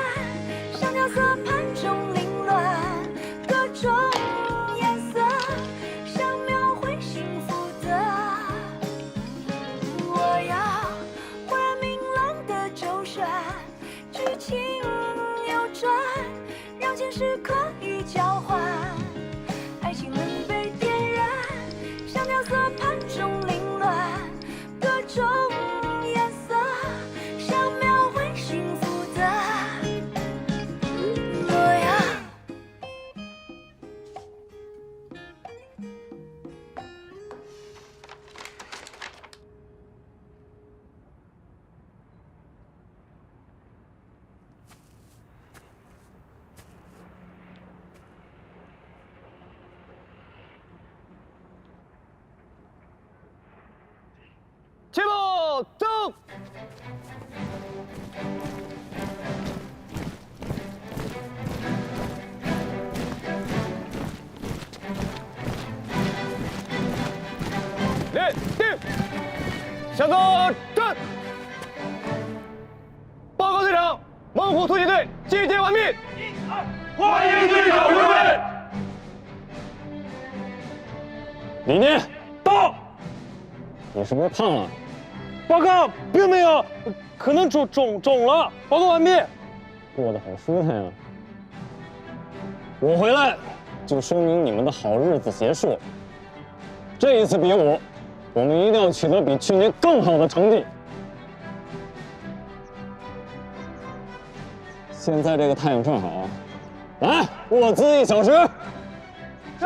像角色盘中凌乱，各种颜色想描绘幸福的。我要忽然明朗的周旋，剧情扭转，让现实可以交换，爱情能被点燃，像角色盘中凌乱，各种颜色想描绘幸福的。向左转。报告队长，猛虎突击队集结完毕。欢迎队长回归。李念到。你是不是胖了？报告，并没有，可能肿了。报告完毕。过得好舒坦呀。我回来，就说明你们的好日子结束了。这一次比武，我们一定要取得比去年更好的成绩。现在这个太阳正好，来卧姿1小时。是。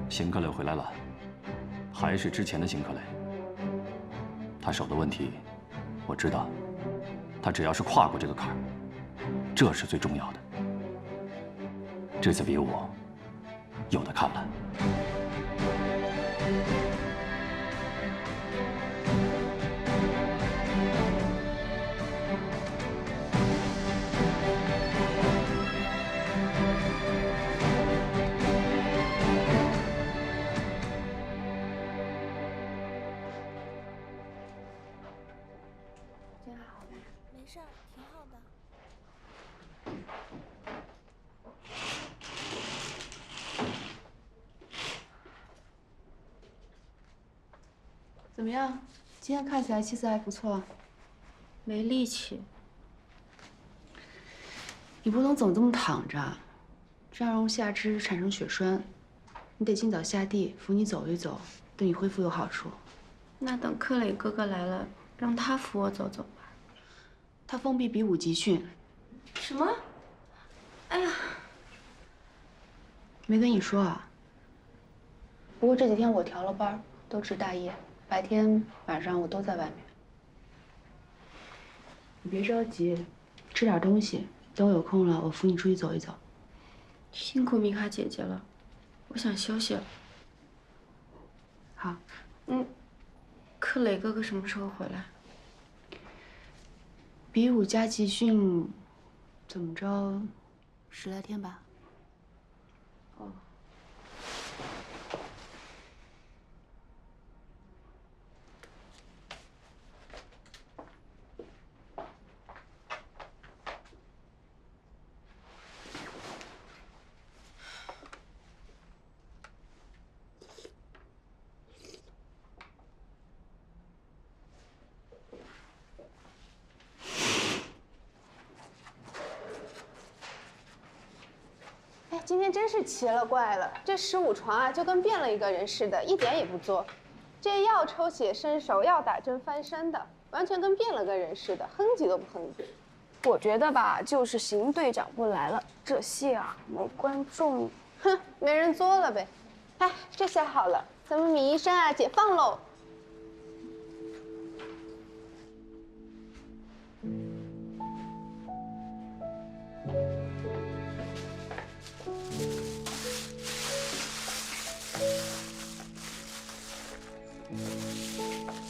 邢克磊回来了，还是之前的邢克磊。他手的问题，我知道。他只要是跨过这个坎儿，这是最重要的。这次比武，有的看了。没事儿，挺好的。怎么样？今天看起来气色还不错。没力气。你不能总这么躺着，这样容易下肢产生血栓。你得尽早下地，扶你走一走，对你恢复有好处。那等克磊哥哥来了，让他扶我走走吧。他封闭比武集训。什么？哎呀，没跟你说啊。不过这几天我调了班，都值大夜，白天晚上我都在外面。你别着急，吃点东西，等我有空了，我扶你出去走一走。辛苦米卡姐姐了，我想休息了。好。克磊哥哥什么时候回来？比武加集训，怎么着，10来天吧。哦。今天真是奇了怪了，这15床啊，就跟变了一个人似的，一点也不作。这要抽血伸手，要打针翻身的，完全跟变了个人似的，哼唧都不哼唧。我觉得吧，就是邢队长不来了，这戏啊没观众，哼，没人作了呗。哎，这下好了，咱们米医生啊解放喽。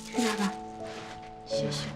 吃点吧，谢谢。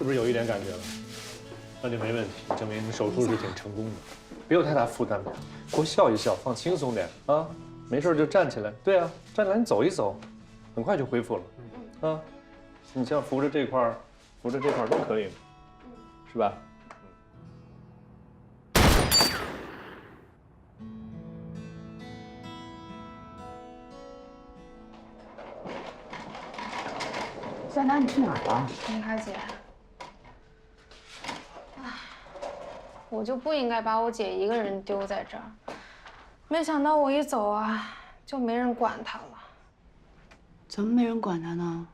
是不是有一点感觉了？那就没问题，证明你手术是挺成功的，别有太大负担，多笑一笑，放轻松点啊。没事就站起来，对啊，站起来你走一走，很快就恢复了。啊，你像扶着这块儿，扶着这块儿都可以，是吧？三丹，你去哪儿了？明凯姐，唉，我就不应该把我姐一个人丢在这儿，没想到我一走啊，就没人管她了。怎么没人管她呢？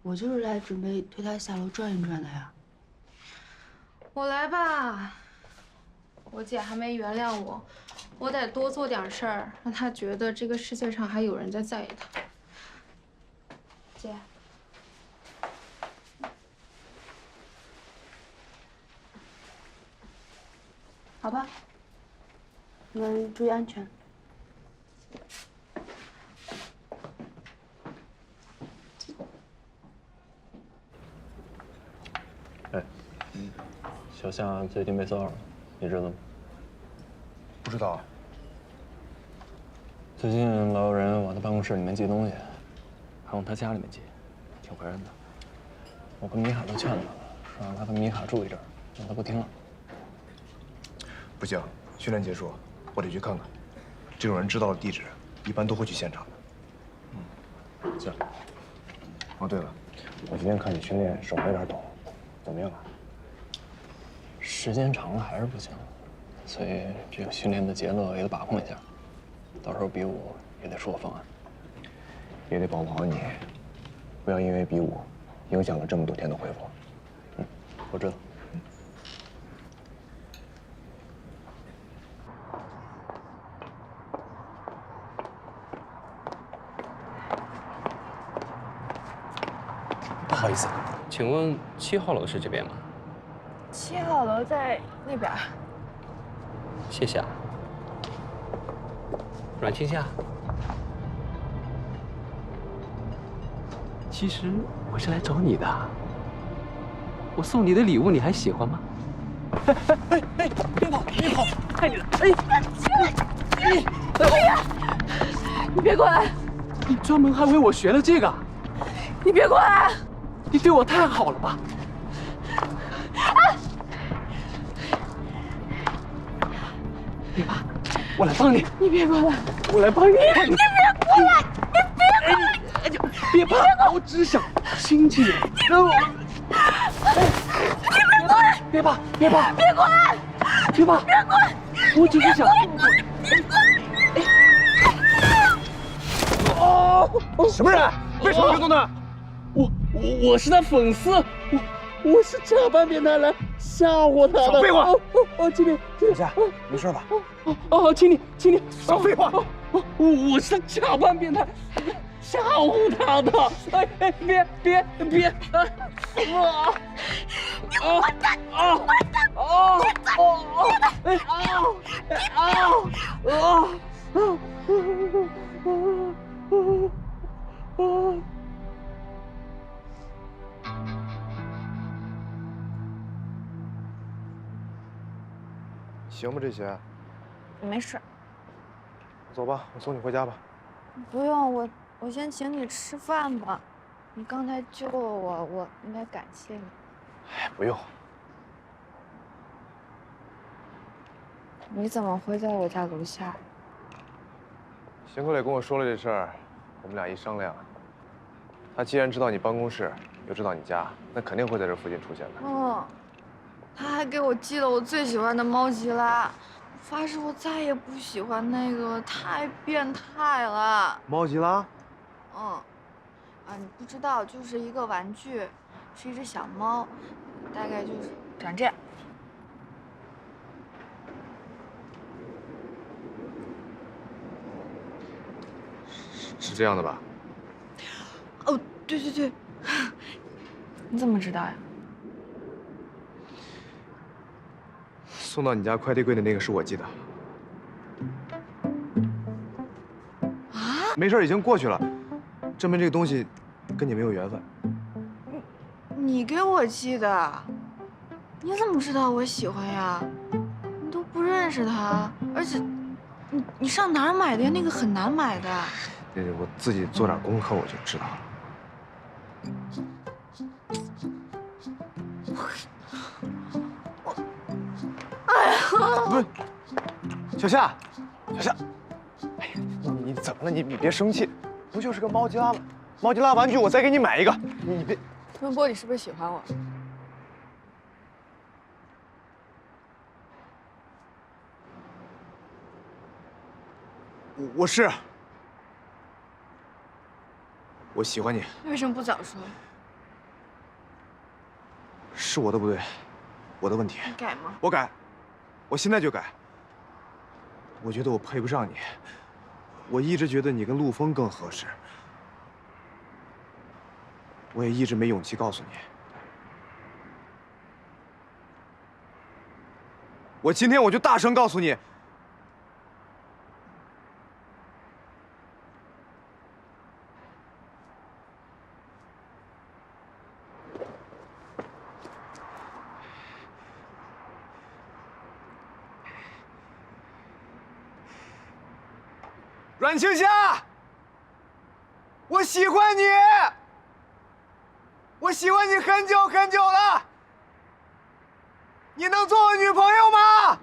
我就是来准备推她下楼转一转的呀。我来吧，我姐还没原谅我，我得多做点事儿，让她觉得这个世界上还有人在意她。姐。好吧，你们注意安全。哎，小夏最近被骚扰，你知道吗？不知道啊。最近老有人往他办公室里面寄东西，还往他家里面寄，挺烦人的。我跟米卡都劝他了，说让他跟米卡住一阵儿，但他不听了。不行，训练结束，我得去看看。这种人知道了地址，一般都会去现场的。行。哦，对了，我今天看你训练手有点抖，怎么样啊？时间长了还是不行，所以这个训练的节奏也得把控一下。到时候比武也得出个方案，也得保护好你，不要因为比武影响了这么多天的恢复。嗯，我知道。不好意思，请问7号楼是这边吗7号楼在那边。谢谢啊。阮青夏，其实我是来找你的。我送你的礼物你还喜欢吗？哎，别跑，别跑，看你了！你别过来！你专门还为我学了这个？你别过来！你对我太好了吧？别怕，我来帮你。你别过来！我来帮你。你别过来！你别过来！别怕，我只想亲亲你。让我。你别过来！别怕，别怕，别过来！别怕，别过来！我只是想。别过来！哦，什么人？为什么动呢？我是他粉丝，我是假扮变态来吓唬他的。少废话！请你，小夏，没事吧？请你，少废话！我是假扮变态吓唬他的。哎，别！你混蛋！混蛋！行吗？这些？没事。走吧，我送你回家吧。不用，我先请你吃饭吧。你刚才救了我，我应该感谢你。哎，不用。你怎么会在我家楼下？邢克磊跟我说了这事儿，我们俩一商量，他既然知道你办公室，又知道你家，那肯定会在这附近出现的。嗯，他还给我寄了我最喜欢的猫吉拉，发誓我再也不喜欢那个，太变态了。猫吉拉？你不知道，就是一个玩具，是一只小猫，大概就是长这样。是这样的吧？哦，对，你怎么知道呀？送到你家快递柜的那个是我寄的。啊？没事，已经过去了，证明这个东西跟你没有缘分。你给我寄的，你怎么知道我喜欢呀？你都不认识他，而且你上哪儿买的呀？那个很难买的。我自己做点功课我就知道了。哎呀，不是，小夏，小夏，哎呀，你怎么了？你别生气，不就是个猫吉拉吗？猫吉拉玩具我再给你买一个，你别。温波，你是不是喜欢我？我是。我喜欢你。为什么不早说？是我的不对，我的问题。你改吗？我改，我现在就改。我觉得我配不上你，我一直觉得你跟陆枫更合适，我也一直没勇气告诉你。我今天我就大声告诉你。阮青霞，我喜欢你，我喜欢你很久很久了，你能做我女朋友吗？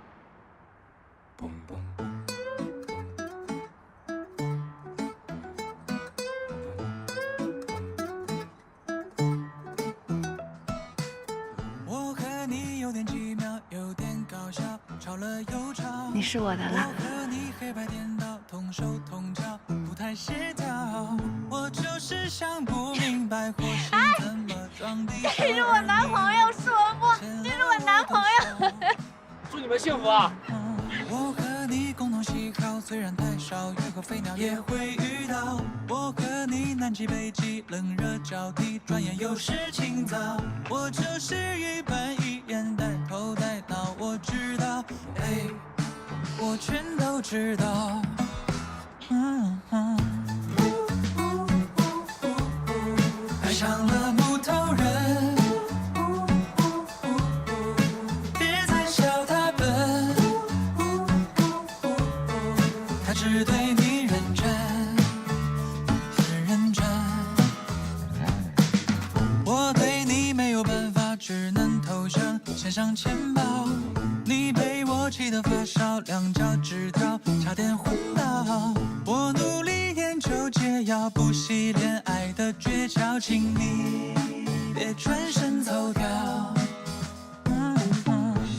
我和你有点奇妙，有点搞笑，吵了又吵。你是我的了。我和你黑白颠倒，同手同脚，不太协调。我就是想不明白，或是怎么装的。这是我男朋友，是我不，这是我男朋友。祝你们幸福啊！我和你共同喜好，虽然太少，鱼和飞鸟也会遇到。我和你南极北极，冷热交替，转眼又是清早。我就是一板一眼，带头带脑，我知道，哎，我全都知道。爱上了木头人，别再笑他笨，他只对你认真，很认真。我对你没有办法，只能投降，献上钱包。你被我气得发烧，两脚趾头差点昏倒。我努力研究解药，补习恋爱的诀窍，请你别转身走掉。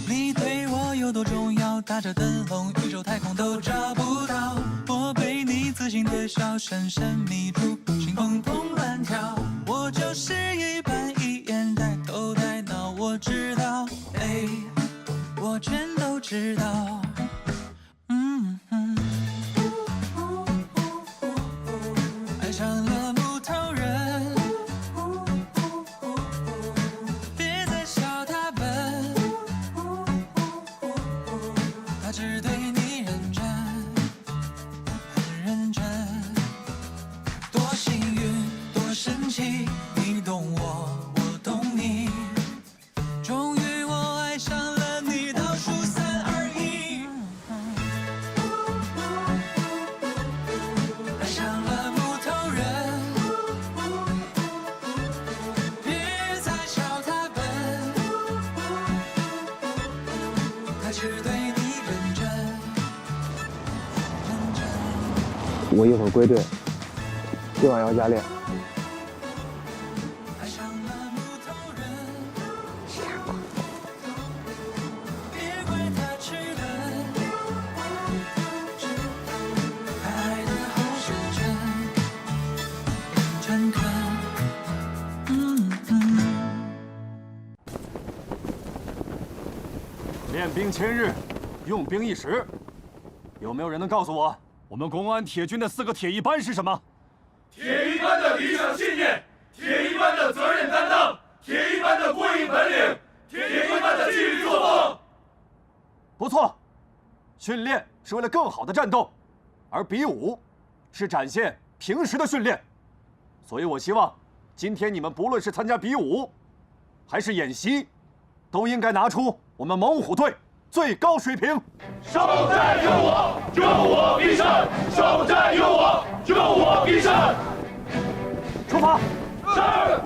你对我有多重要，打着灯笼，宇宙太空都找不到。我被你自信的笑深深迷住，心砰砰乱跳。我就是一板一眼，带头带脑，我知道，哎，我全都知道。爱上了木头人，别再笑他笨，他只对你认真，很认真。多幸运，多神奇，你懂我，我懂你。终于我爱上了你，倒数3、2、1。爱上了木头人，别再笑他笨，他只对你认真，认真。我一会儿归队，今晚要加练。别怪他迟钝，爱的好是真，真看。练兵千日，用兵一时。有没有人能告诉我，我们公安铁军的4个铁一班是什么？铁一班的理想信念，铁一班的责任担当，铁一班的过硬本领，铁一班的纪律作风。不错，训练是为了更好的战斗，而比武是展现平时的训练。所以我希望，今天你们不论是参加比武，还是演习，都应该拿出我们猛虎队最高水平。首战有我，有我必胜；首战有我，有我必胜。出发。是。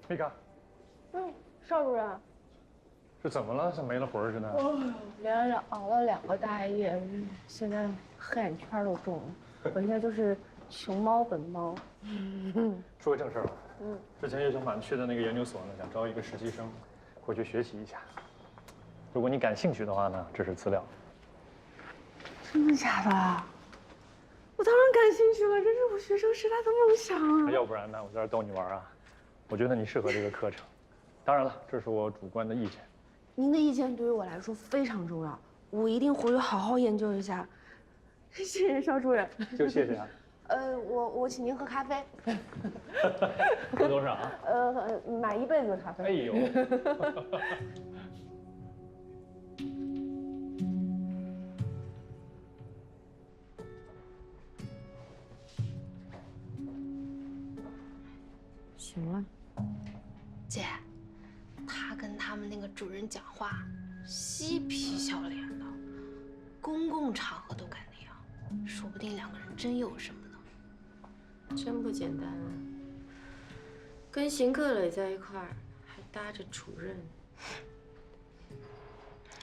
米卡，邵主任，这怎么了？像没了魂似的。连着熬了2个大夜，现在黑眼圈都重了。我现在就是熊猫本猫。说个正事儿吧。之前叶小满去的那个研究所呢，想招一个实习生，回去学习一下。如果你感兴趣的话呢，这是资料。真的假的？我当然感兴趣了，这是我学生时代的梦想啊！要不然呢，我在这逗你玩啊。我觉得你适合这个课程。当然了，这是我主观的意见。您的意见对于我来说非常重要，我一定回去好好研究一下。谢谢邵主任。就谢谢啊。我请您喝咖啡。喝多少？买1辈子的咖啡。哎呦。行了。姐，他跟他们那个主任讲话，嬉皮笑脸的，公共场合都敢那样，说不定2个人真有什么呢。真不简单啊！跟邢克磊在一块儿，还搭着主任。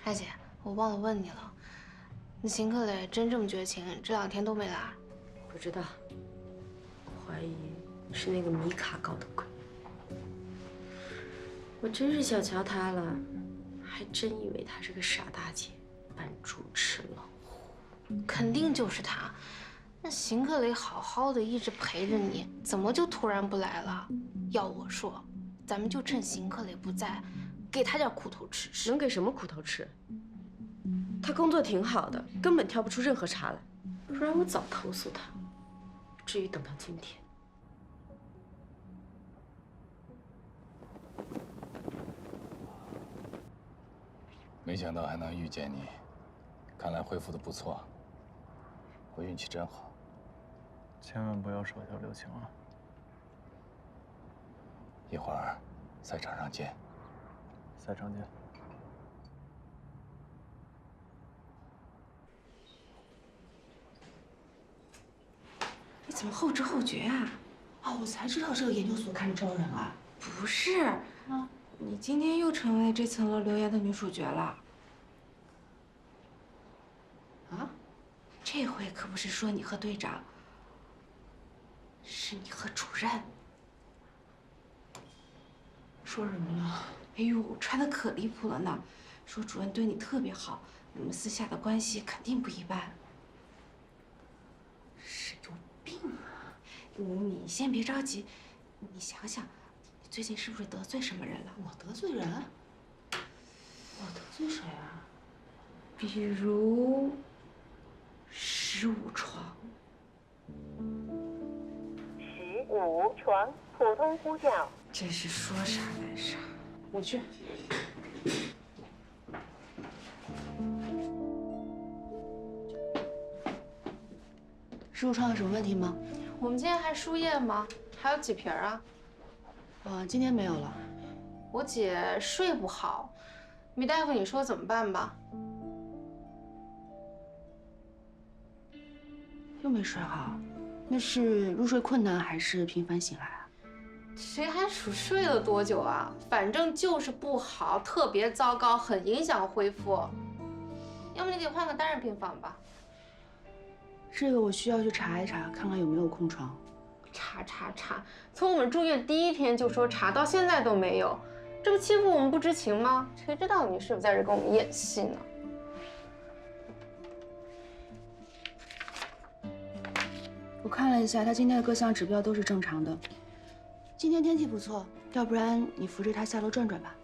艾姐，我忘了问你了，那邢克磊真这么绝情，这2天都没来？不知道，怀疑是那个米卡搞的鬼。我真是小瞧他了，还真以为他是个傻大姐，扮猪吃老虎。肯定就是他。那邢克磊好好的一直陪着你，怎么就突然不来了？要我说，咱们就趁邢克磊不在，给他点苦头吃。能给什么苦头吃？他工作挺好的，根本挑不出任何茬来。不然我早投诉他，不至于等到今天。没想到还能遇见你，看来恢复的不错。我运气真好。千万不要手下留情啊！一会儿赛场上见。赛场见。你怎么后知后觉啊？我才知道这个研究所开始招人啊！不是，你今天又成为这层楼留言的女主角了。啊？这回可不是说你和队长，是你和主任。说什么了？哎呦，传的可离谱了呢！说主任对你特别好，你们私下的关系肯定不一般。是有病啊！你先别着急，你想想，你最近是不是得罪什么人了？我得罪人？我得罪谁啊？比如15床。10、5传普通呼叫。这是说啥来着？我去。是褥疮有什么问题吗？我们今天还输液吗？还有几瓶啊？今天没有了。我姐睡不好，米大夫，你说怎么办吧？又没睡好，那是入睡困难还是频繁醒来啊？谁还数睡了多久啊？反正就是不好，特别糟糕，很影响恢复。要么你得换个单人病房吧。这个我需要去查一查，看看有没有空床。查，从我们住院第1天就说查，到现在都没有，这不欺负我们不知情吗？谁知道你是不是在这跟我们演戏呢？我看了一下，他今天的各项指标都是正常的。今天天气不错，要不然你扶着他下楼转转吧。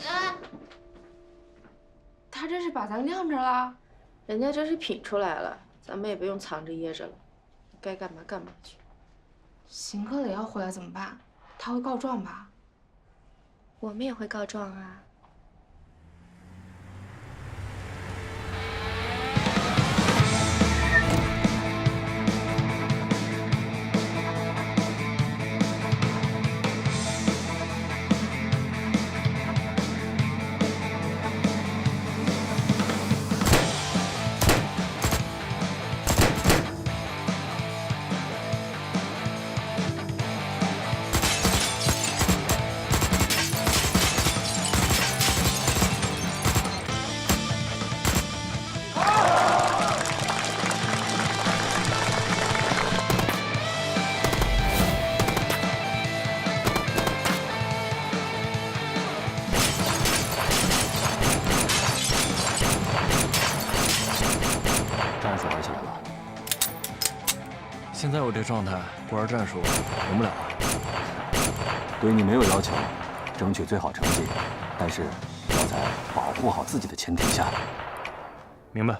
哎，他这是把咱晾着了，人家这是品出来了，咱们也不用藏着掖着了，该干嘛干嘛去。邢克磊要回来怎么办？他会告状吧？我们也会告状啊。现在我这状态，不玩战术赢不了啊。对你没有要求，争取最好成绩，但是要在保护好自己的前提下。明白。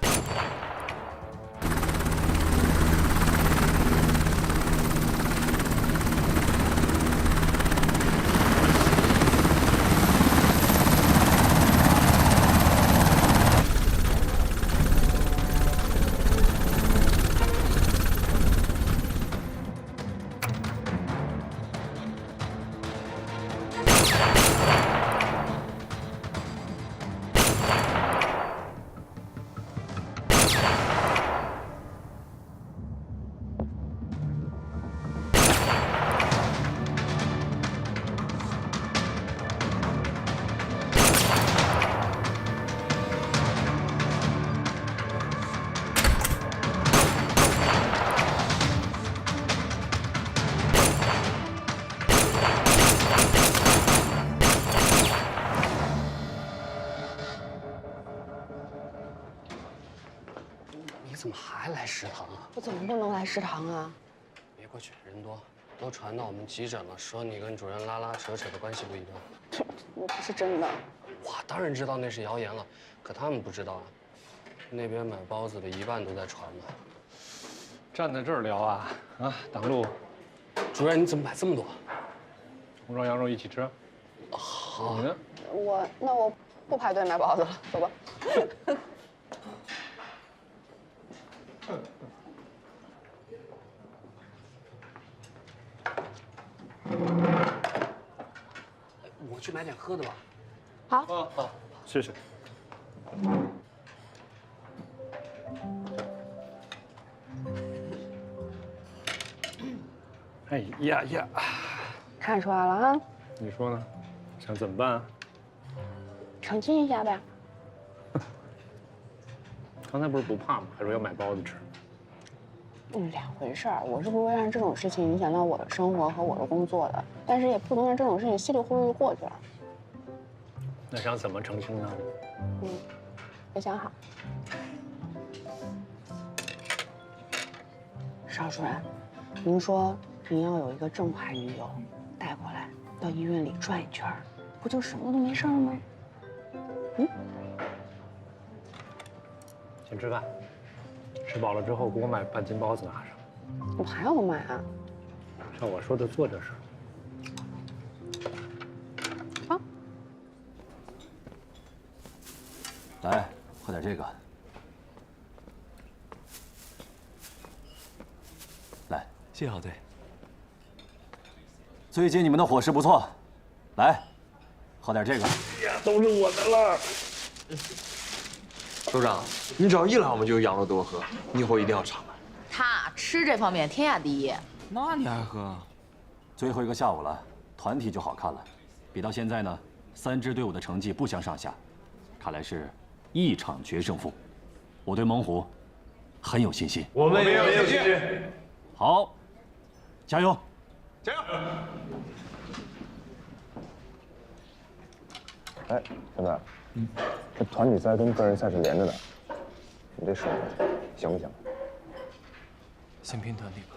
你怎么还来食堂啊？我怎么不能来食堂啊？别过去，人多，都传到我们急诊了，说你跟主任拉拉扯扯的关系不一般。我不是真的。我当然知道那是谣言了，可他们不知道啊。那边买包子的一半都在传呢。站在这儿聊啊，挡路。主任，你怎么买这么多？红烧羊肉一起吃。好。你呢？那我不排队买包子了，走吧。我去买点喝的吧。好。好，谢谢。哎呀呀！看出来了啊。你说呢？想怎么办啊？澄清一下呗。刚才不是不怕吗？还说要买包子吃。两回事儿。我是不会让这种事情影响到我的生活和我的工作的，但是也不能让这种事情稀里糊涂就过去了。那想怎么澄清呢？没想好。邵主任，您说您要有一个正牌女友带过来，到医院里转一圈，不就什么都没事了吗？先吃饭，吃饱了之后给我买半斤包子拿上。我还要买啊？照我说的做就是。啊，来，喝点这个。来，谢好队。最近你们的伙食不错，来，喝点这个。都是我的了。首长，你只要一来我们就有养乐多喝，你以后一定要常来。他吃这方面天下第一。那你还喝？最后一个下午了，团体就好看了。比到现在呢，3支队伍的成绩不相上下，看来是一场决胜负。我对猛虎很有信心。我们也有信心。好，加油！加油！哎，小段，这团体赛跟个人赛是连着的，你这手行不行？先拼团体吧。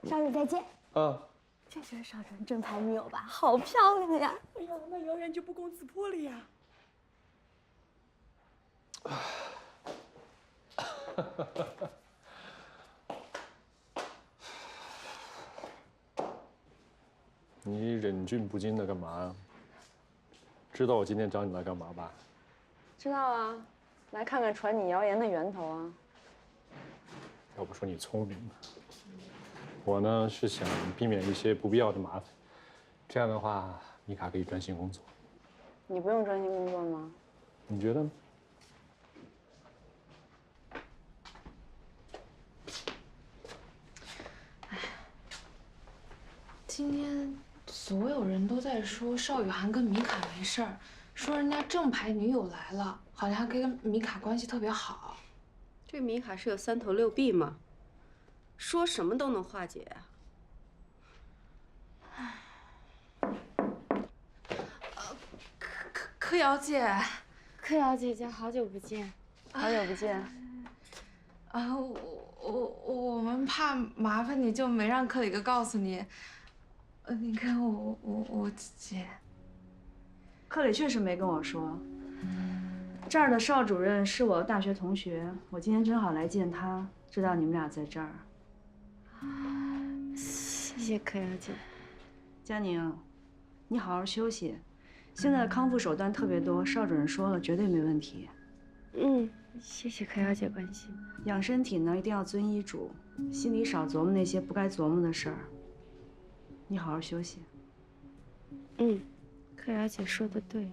少主再见。这就是少主正牌女友吧？好漂亮呀！哎呀，那谣言就不攻自破了呀。你忍俊不禁的干嘛呀？知道我今天找你来干嘛吧？知道啊，来看看传你谣言的源头啊。要不说你聪明呢。我呢是想避免一些不必要的麻烦，这样的话，米卡可以专心工作。你不用专心工作吗？你觉得呢？今天所有人都在说邵雨涵跟米卡没事儿，说人家正牌女友来了，好像还跟米卡关系特别好。这米卡是有3头6臂吗？说什么都能化解啊。柯瑶姐，柯瑶姐姐，好久不见，好久不见。啊，我们怕麻烦你，就没让克里哥告诉你。你看我姐，克里确实没跟我说。这儿的邵主任是我大学同学，我今天正好来见他，知道你们俩在这儿。谢谢柯瑶姐。佳宁，你好好休息。现在的康复手段特别多，邵主任说了，绝对没问题。谢谢柯瑶姐关心。养身体呢，一定要遵医嘱，心里少琢磨那些不该琢磨的事儿。你好好休息。柯瑶姐说的对。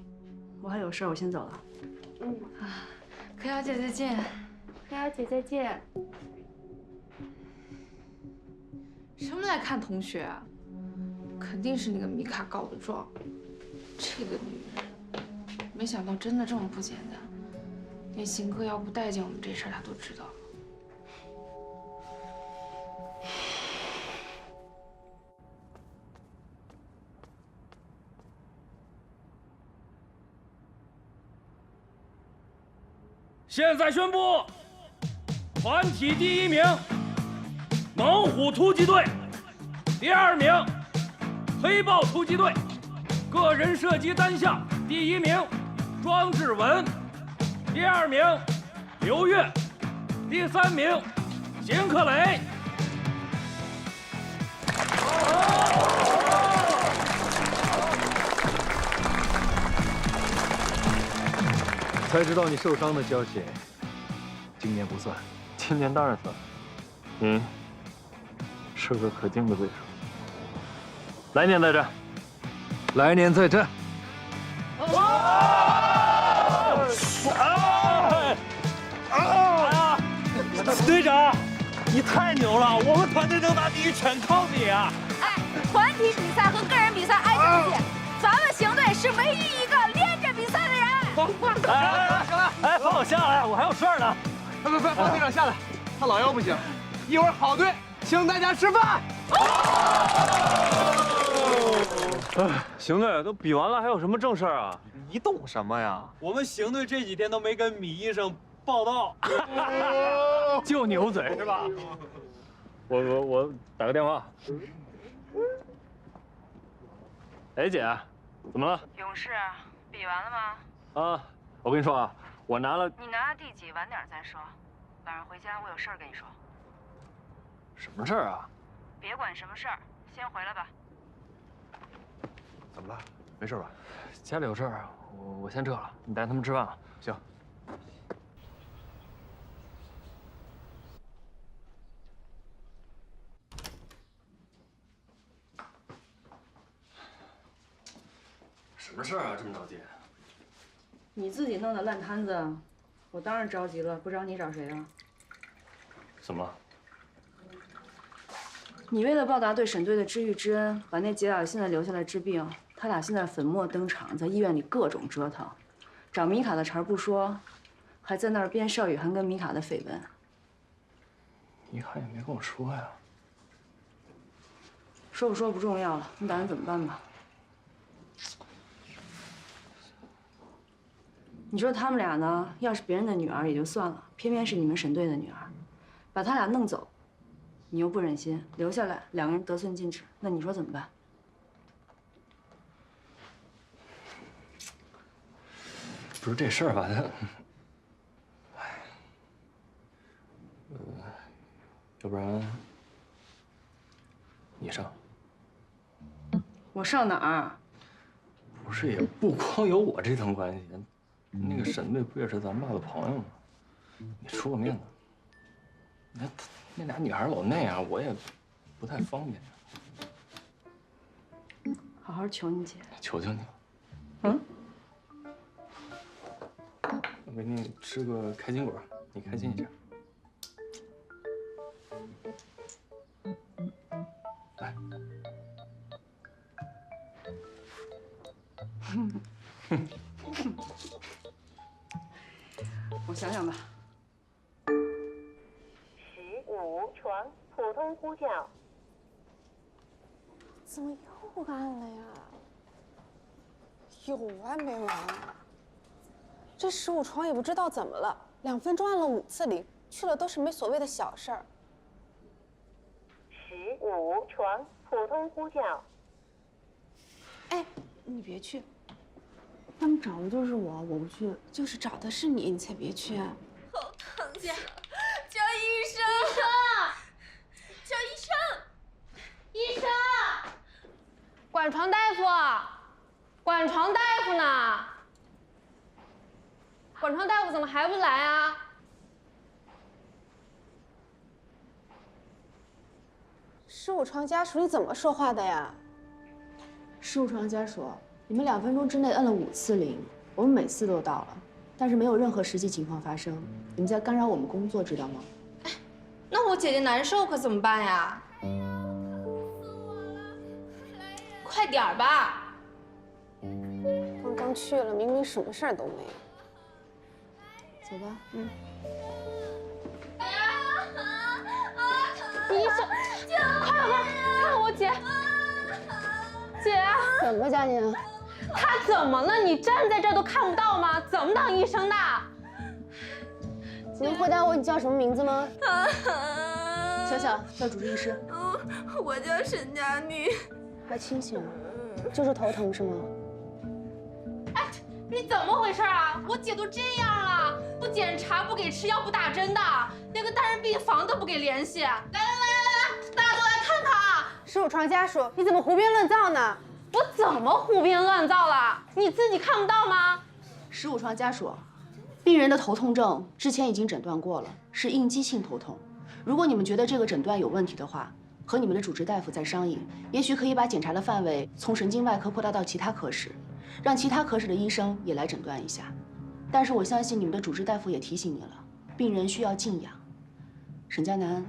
我还有事儿，我先走了。柯瑶姐再见。柯瑶姐再见。什么来看同学啊？肯定是那个米卡告的状。这个女人，没想到真的这么不简单。连邢哥要不待见我们这事儿，她都知道了。现在宣布，团体第1名，猛虎突击队；第2名，黑豹突击队；个人射击单项第1名，庄志文；第2名，刘越；第3名，邢克磊。才知道你受伤的消息，今年不算，今年当然算。你是个可敬的对手，来年再战。来年再战。队长，你太牛了！我们团队能拿第1，全靠你啊！团体比赛和个人比赛挨着比，咱们邢队是唯一一个连着比赛的人。哎，放我下来，我还有事儿呢。快，放队长下来，他老腰不行。一会儿好队请大家吃饭。邢队都比完了，还有什么正事儿啊？你懂什么呀？我们邢队这几天都没跟米医生报道，就牛嘴是吧？我打个电话。哎，姐，怎么了？勇士，比完了吗？啊，我跟你说啊，我拿了。你拿第几？晚点再说。晚上回家我有事儿跟你说。什么事儿啊？别管什么事儿，先回来吧。怎么了？没事吧？家里有事儿，我先撤了，你带他们吃饭吧。行。什么事儿啊？这么着急？你自己弄的烂摊子，我当然着急了，不找你找谁啊？怎么了？你为了报答对沈队的知遇之恩，把那姐俩现在留下来治病，他俩现在粉墨登场，在医院里各种折腾，找米卡的茬不说，还在那儿编邵雨涵跟米卡的绯闻。米卡也没跟我说呀。说不说不重要了，你打算怎么办吧？你说他们俩呢？要是别人的女儿也就算了，偏偏是你们沈队的女儿，把他俩弄走，你又不忍心留下来，两个人得寸进尺，那你说怎么办？不是这事儿吧？他，要不然你上。我上哪儿？不是，也不光有我这层关系，那个沈队不也是咱爸的朋友吗？你出个面子，那俩女孩老那样，我也不太方便。好好求你姐。求求你了。嗯。我给你吃个开心果，你开心一下。来。我想想吧。15床，普通呼叫。怎么又按了呀？有完没完？这15床也不知道怎么了，2分钟按了5次铃，去了都是没所谓的小事儿。15床，普通呼叫。哎，你别去，他们找的就是我，我不去。就是找的是你，你才别去。好疼姐，叫医生！叫医生！医生！管床大夫，管床大夫呢？管床大夫怎么还不来啊？15床家属，你怎么说话的呀15床家属，你们2分钟之内摁了5次铃，我们每次都到了，但是没有任何实际情况发生，你们在干扰我们工作，知道吗？那我姐姐难受可怎么办呀？快点儿吧！刚去了，明明什么事儿都没有。走吧，医生，快来看我姐！姐，怎么佳宁？她怎么了？你站在这儿都看不到吗？怎么当医生的？你能回答我你叫什么名字吗？小小，叫主治医师。我叫沈佳妮。还清醒，就是头疼是吗？哎，你怎么回事啊？我姐都这样了，不检查，不给吃药，不打针的，连个单人病房都不给联系。来，大家都来看看啊！15床家属，你怎么胡编乱造呢？我怎么胡编乱造了？你自己看不到吗？15床家属，病人的头痛症之前已经诊断过了，是应激性头痛。如果你们觉得这个诊断有问题的话，和你们的主治大夫再商议，也许可以把检查的范围从神经外科扩大到其他科室，让其他科室的医生也来诊断一下。但是我相信你们的主治大夫也提醒你了，病人需要静养。沈佳楠，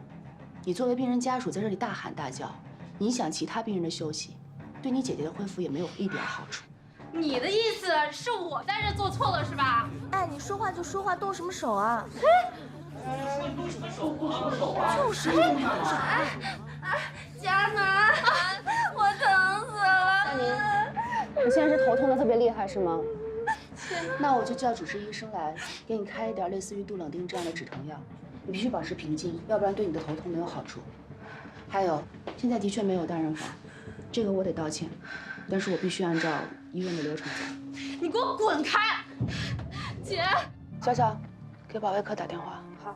你作为病人家属在这里大喊大叫，影响其他病人的休息，对你姐姐的恢复也没有一点好处。你的意思是我在这做错了是吧？哎，你说话就说话，动什么手啊？就是佳楠，我疼死了。佳宁，你现在是头痛的特别厉害是吗？那我就叫主治医生来给你开一点类似于杜冷丁这样的止疼药，你必须保持平静，要不然对你的头痛没有好处。还有，现在的确没有单人房，这个我得道歉，但是我必须按照医院的流程走。你给我滚开！姐，小小，给保卫科打电话。好。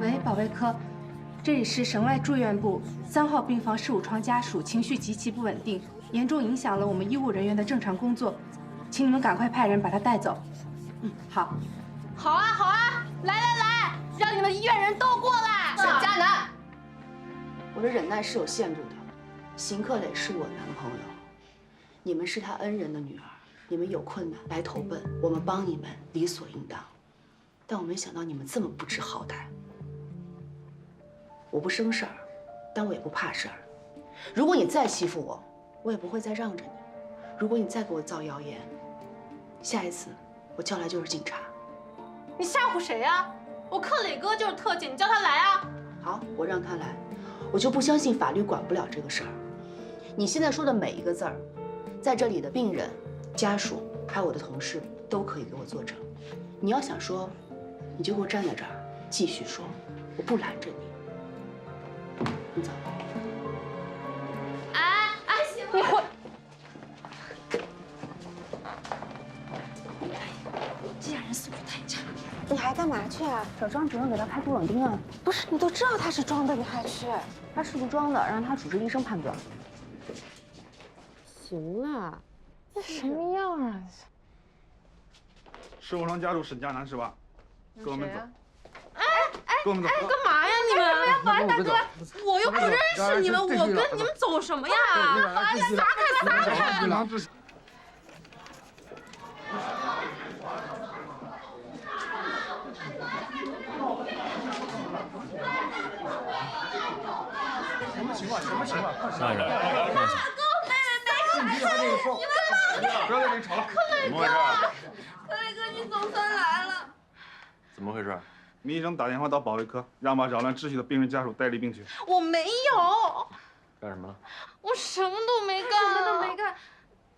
喂，保卫科，这里是省外住院部3号病房15床家属，情绪极其不稳定，严重影响了我们医务人员的正常工作，请你们赶快派人把他带走。好。好啊，来，让你们医院人都过来。沈佳楠，我的忍耐是有限度的。邢克磊是我男朋友，你们是他恩人的女儿，你们有困难来投奔，我们帮你们理所应当。但我没想到你们这么不知好歹。我不生事儿，但我也不怕事儿。如果你再欺负我，我也不会再让着你。如果你再给我造谣言，下一次我叫来就是警察。你吓唬谁呀？我克磊哥就是特警，你叫他来啊！好，我让他来。我就不相信法律管不了这个事儿。你现在说的每一个字儿，在这里的病人、家属还有我的同事都可以给我作证。你要想说，你就给我站在这儿继续说，我不拦着你。你走。你回。这家人素质太差。你还干嘛去啊？找张主任给他开杜冷丁啊。不是，你都知道他是装的，你还去？他是不装的，让他主治医生判断。行了，这什么样啊？事务窗家属沈佳楠是吧？跟我们走。跟我们走。干嘛呀你们？保安大哥，我又不认识你们，我跟你们走什么呀？保安大哥，撒开！什么情况？什么情况？慢点，慢下。不要在这里吵了。怎么回事？克雷哥，你总算来了。怎么回事？米医生打电话到保卫科，让把扰乱秩序的病人家属带离病区。我没有，干什么了？我什么都没干，什么都没干。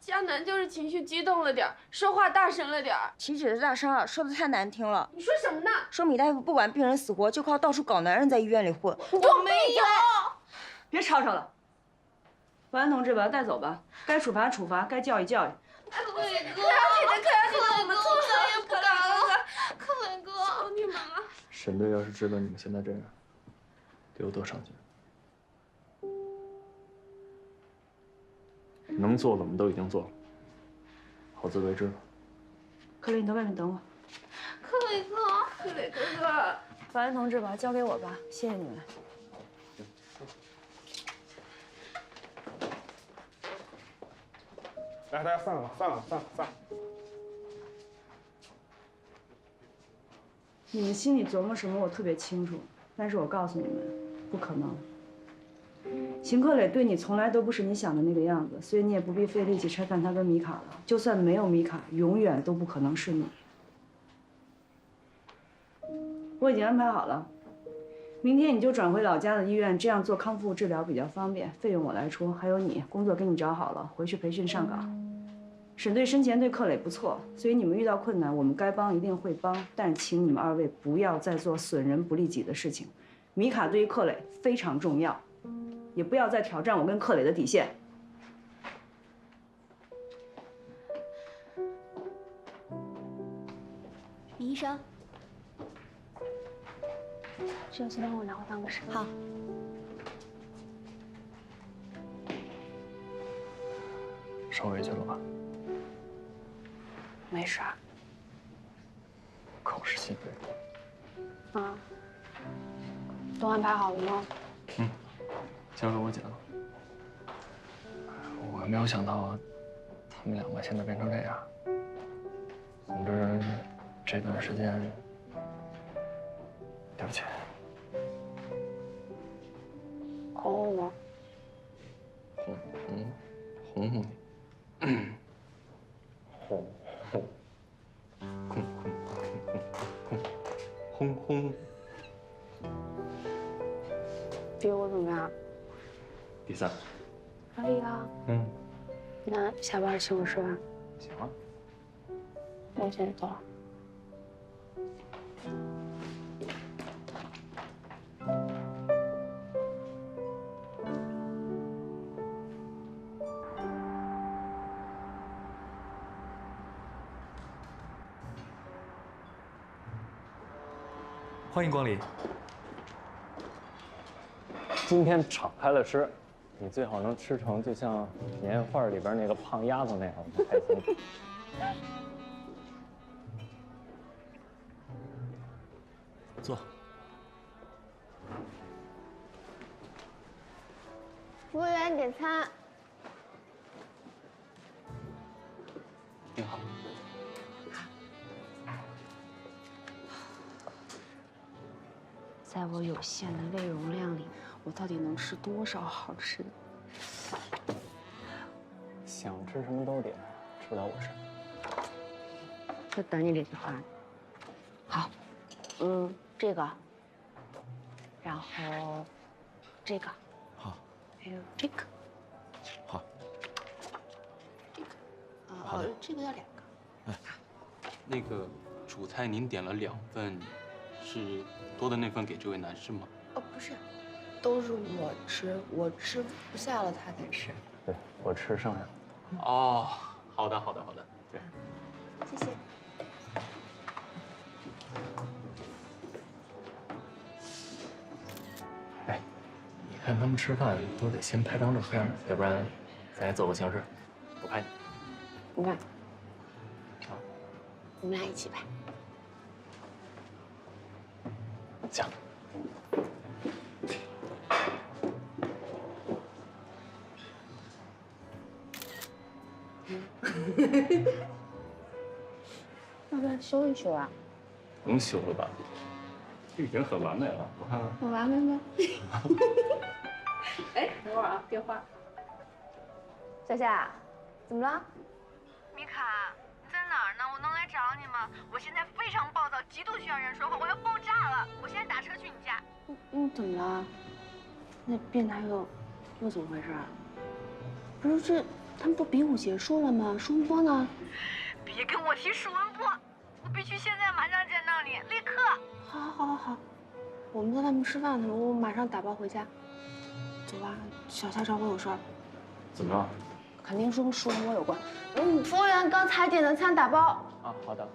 佳楠就是情绪激动了点，说话大声了点。体脂的大声啊，说的太难听了。你说什么呢？说米大夫不管病人死活，就靠到处搞男人在医院里混。我没有。别吵吵了，保安同志，把他带走吧。该处罚处罚，该教育教育。克雷哥，可要记得，我们从此也不敢了。克雷哥，求你们了。沈队要是知道你们现在这样，得有多伤心。能做的我们都已经做了，好自为之吧。克雷，你到外面等我。克雷哥，克雷哥哥，保安同志，把他交给我吧，谢谢你们。来，大家散了吧，散了。你们心里琢磨什么，我特别清楚。但是我告诉你们，不可能。邢克磊对你从来都不是你想的那个样子，所以你也不必费力气拆看他跟米卡了。就算没有米卡，永远都不可能是你。我已经安排好了，明天你就转回老家的医院，这样做康复治疗比较方便，费用我来出。还有你，工作给你找好了，回去培训上岗。沈队生前对克磊不错，所以你们遇到困难，我们该帮一定会帮，但请你们二位不要再做损人不利己的事情。米卡对于克磊非常重要，也不要再挑战我跟克磊的底线。李医生，这次帮我拿回办公室。好。受委屈了吧？没事儿。口是心非。啊，都安排好了吗？嗯，交给我姐了。我没有想到，他们两个现在变成这样。总之，这段时间，对不起。哄我吗？哄你。轰。比我怎么样？第3。可以啊。嗯。那下班请我吃饭。行啊。我现在走了。欢迎光临。今天敞开了吃，你最好能吃成就像年夜画里边那个胖丫头那样，我开心。坐。服务员点餐。你好。在我有限的胃容量里，我到底能吃多少好吃的？想吃什么都点，吃不了我身。就等你这句话。好，这个，然后这个，好，还有这个，好，这个，好的，这个要2个。哎，那个主菜您点了2份，是多的那份给这位男士吗？哦，不是，都是我吃，我吃不下了他才吃。对，我吃剩下的。哦，好的。对，谢谢。看他们吃饭都得先拍张照片，要不然咱也走个形式，不拍你。你看，我们俩一起拍。行。要不要修一修啊？不用修了吧？这已经很完美了，我看看。很完美吗？哎，等会儿啊，电话。小夏，怎么了？米卡，你在哪儿呢？我能来找你吗？我现在非常暴躁，极度需要人说话，我要爆炸了！我现在打车去你家。你怎么了？那变态又怎么回事啊？不是他们不比武结束了吗？舒文波呢？别跟我提舒文波，我必须现在马上见到你，立刻。好，我们在外面吃饭呢，我马上打包回家。走吧，小夏找我有事儿。怎么了？肯定是跟舒文波有关。服务员，刚才点的餐打包。啊，好的。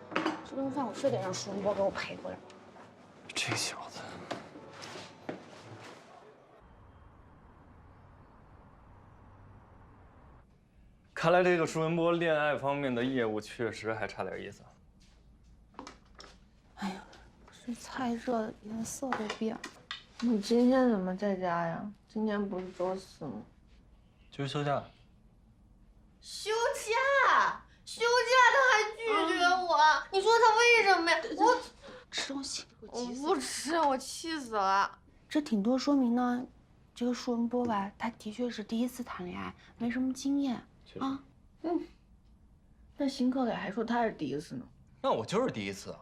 这顿饭我非得让舒文波给我赔回来。这小子。看来这个舒文波恋爱方面的业务确实还差点意思。哎呀，这菜热的颜色都变了。你今天怎么在家呀？今天不是周四吗？就是休假。休假？休假他还拒绝我，你说他为什么呀？我吃东西，我不吃，我气死了。这顶多说明呢，这个舒文波吧，他的确是第一次谈恋爱，没什么经验啊。那邢克磊还说他是第一次呢。那我就是第一次啊！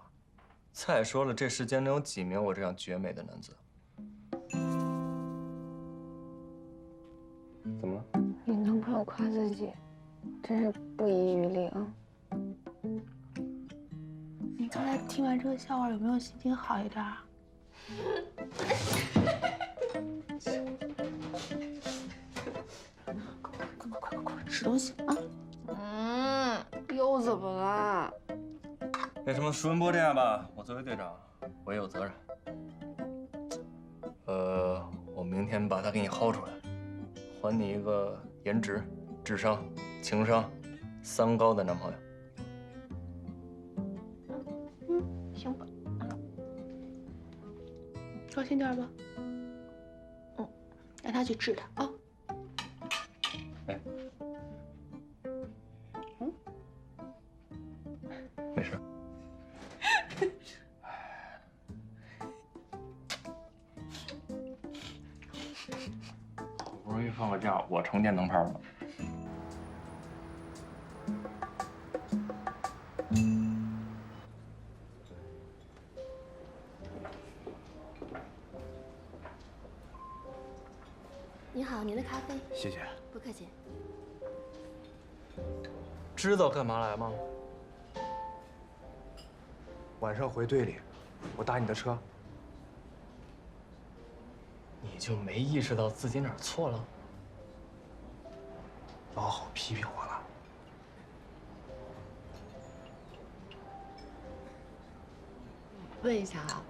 再说了，这世间能有几名我这样绝美的男子？怎么了？你男朋友夸自己，真是不遗余力啊！你刚才听完这个笑话，有没有心情好一点？快吃东西啊！又怎么了？那什么，舒文波这样吧，我作为队长，我也有责任。我明天把他给你薅出来，还你一个颜值、智商、情商3高的男朋友。行吧。高兴点吧。让他去治他啊。哎。没事。好不容易放个假，我成电灯泡了。你好，您的咖啡。谢谢。不客气。知道干嘛来吗？晚上回队里，我搭你的车。你就没意识到自己哪儿错了？老好批评我了。问一下啊，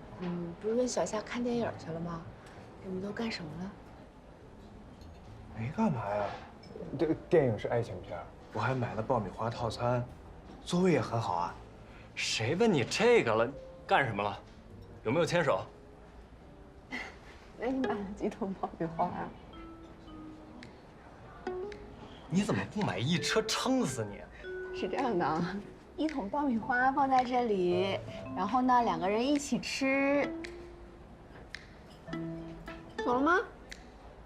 不是跟小夏看电影去了吗？你们都干什么了？没干嘛呀，这电影是爱情片，我还买了爆米花套餐，座位也很好啊。谁问你这个了？干什么了？有没有牵手？那你买了几桶爆米花啊？你怎么不买一车撑死你？是这样的啊，1桶爆米花放在这里，然后呢2个人一起吃，懂了吗？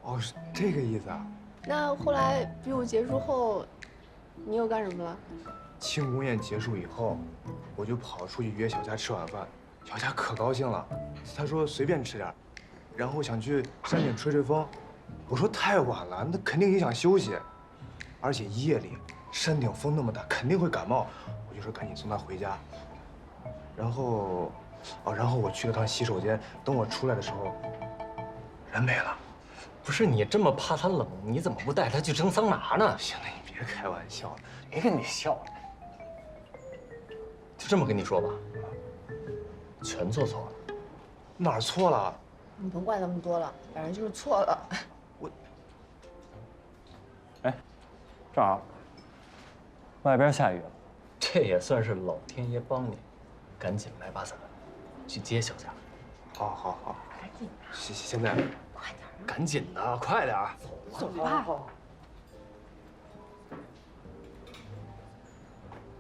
哦，是这个意思啊。那后来比武结束后，你又干什么了？庆功宴结束以后，我就跑出去约小佳吃晚饭，小佳可高兴了，她说随便吃点，然后想去山顶吹吹风，我说太晚了，那肯定影响休息，而且夜里山顶风那么大，肯定会感冒，我就说赶紧送她回家。然后我去了趟洗手间，等我出来的时候，人没了。不是你这么怕他冷，你怎么不带他去蒸桑拿呢？行了，你别开玩笑了，别跟你笑了。就这么跟你说吧，全做错了。哪儿错了？你甭管那么多了，反正就是错了。正好，外边下雨了，这也算是老天爷帮你，赶紧买把伞，去接小佳。好，赶紧的。现在，快点，赶紧的，快点，走吧。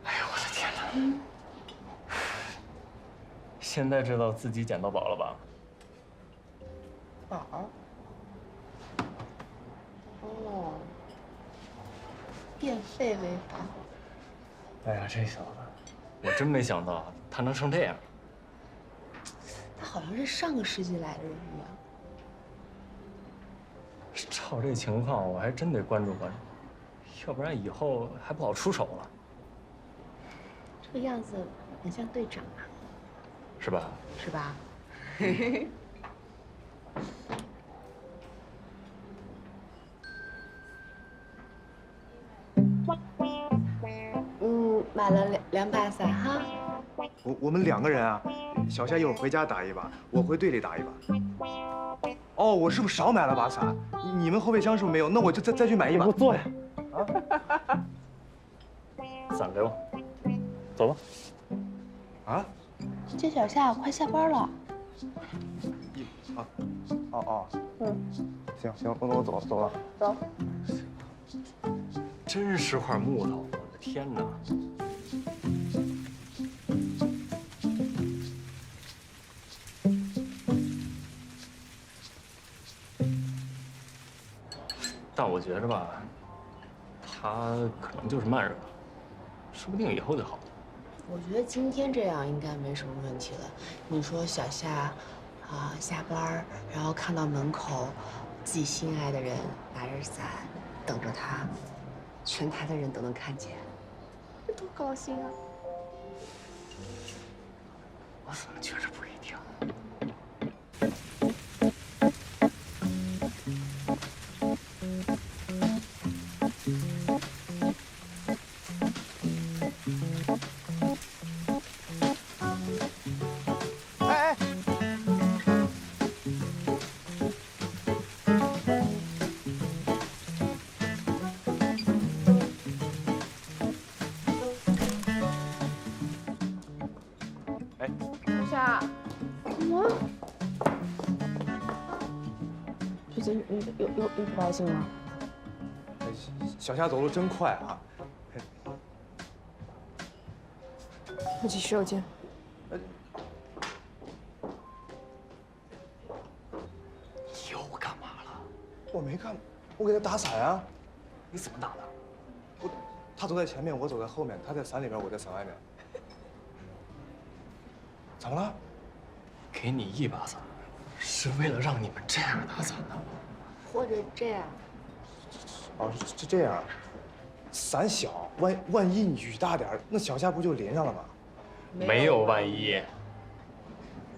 哎呦我的天哪！现在知道自己捡到宝了吧？宝？哦，变废为宝。哎呀，这小子，我真没想到他能成这样。他好像是上个世纪来的人一样。照这情况，我还真得关注关注，要不然以后还不好出手了。这个样子很像队长啊，是吧？是吧？买了两把伞哈。我们2个人啊，小夏一会儿回家打一把，我回队里打一把。哦，我是不是少买了把伞？你们后备箱是不是没有？那我就再去买一把。你给我坐下。伞给我，走吧。啊？接小夏，快下班了。哦。行，我走了。走。真是块木头，我的天哪！但我觉着吧，他可能就是慢热，说不定以后就好了。我觉得今天这样应该没什么问题了。你说小夏，下班然后看到门口自己心爱的人拿着伞等着他，全台的人都能看见，这多高兴啊！我怎么觉着不一定？又不高兴了？小夏走路真快啊！我去洗手间。又干嘛了？我没干，我给他打伞啊。你怎么打的？他走在前面，我走在后面，他在伞里边，我在伞外面。怎么了？给你一把伞，是为了让你们这样打伞的。或者这样。哦，这样，伞小，万一雨大点，那小夏不就淋上了吗？没有万一。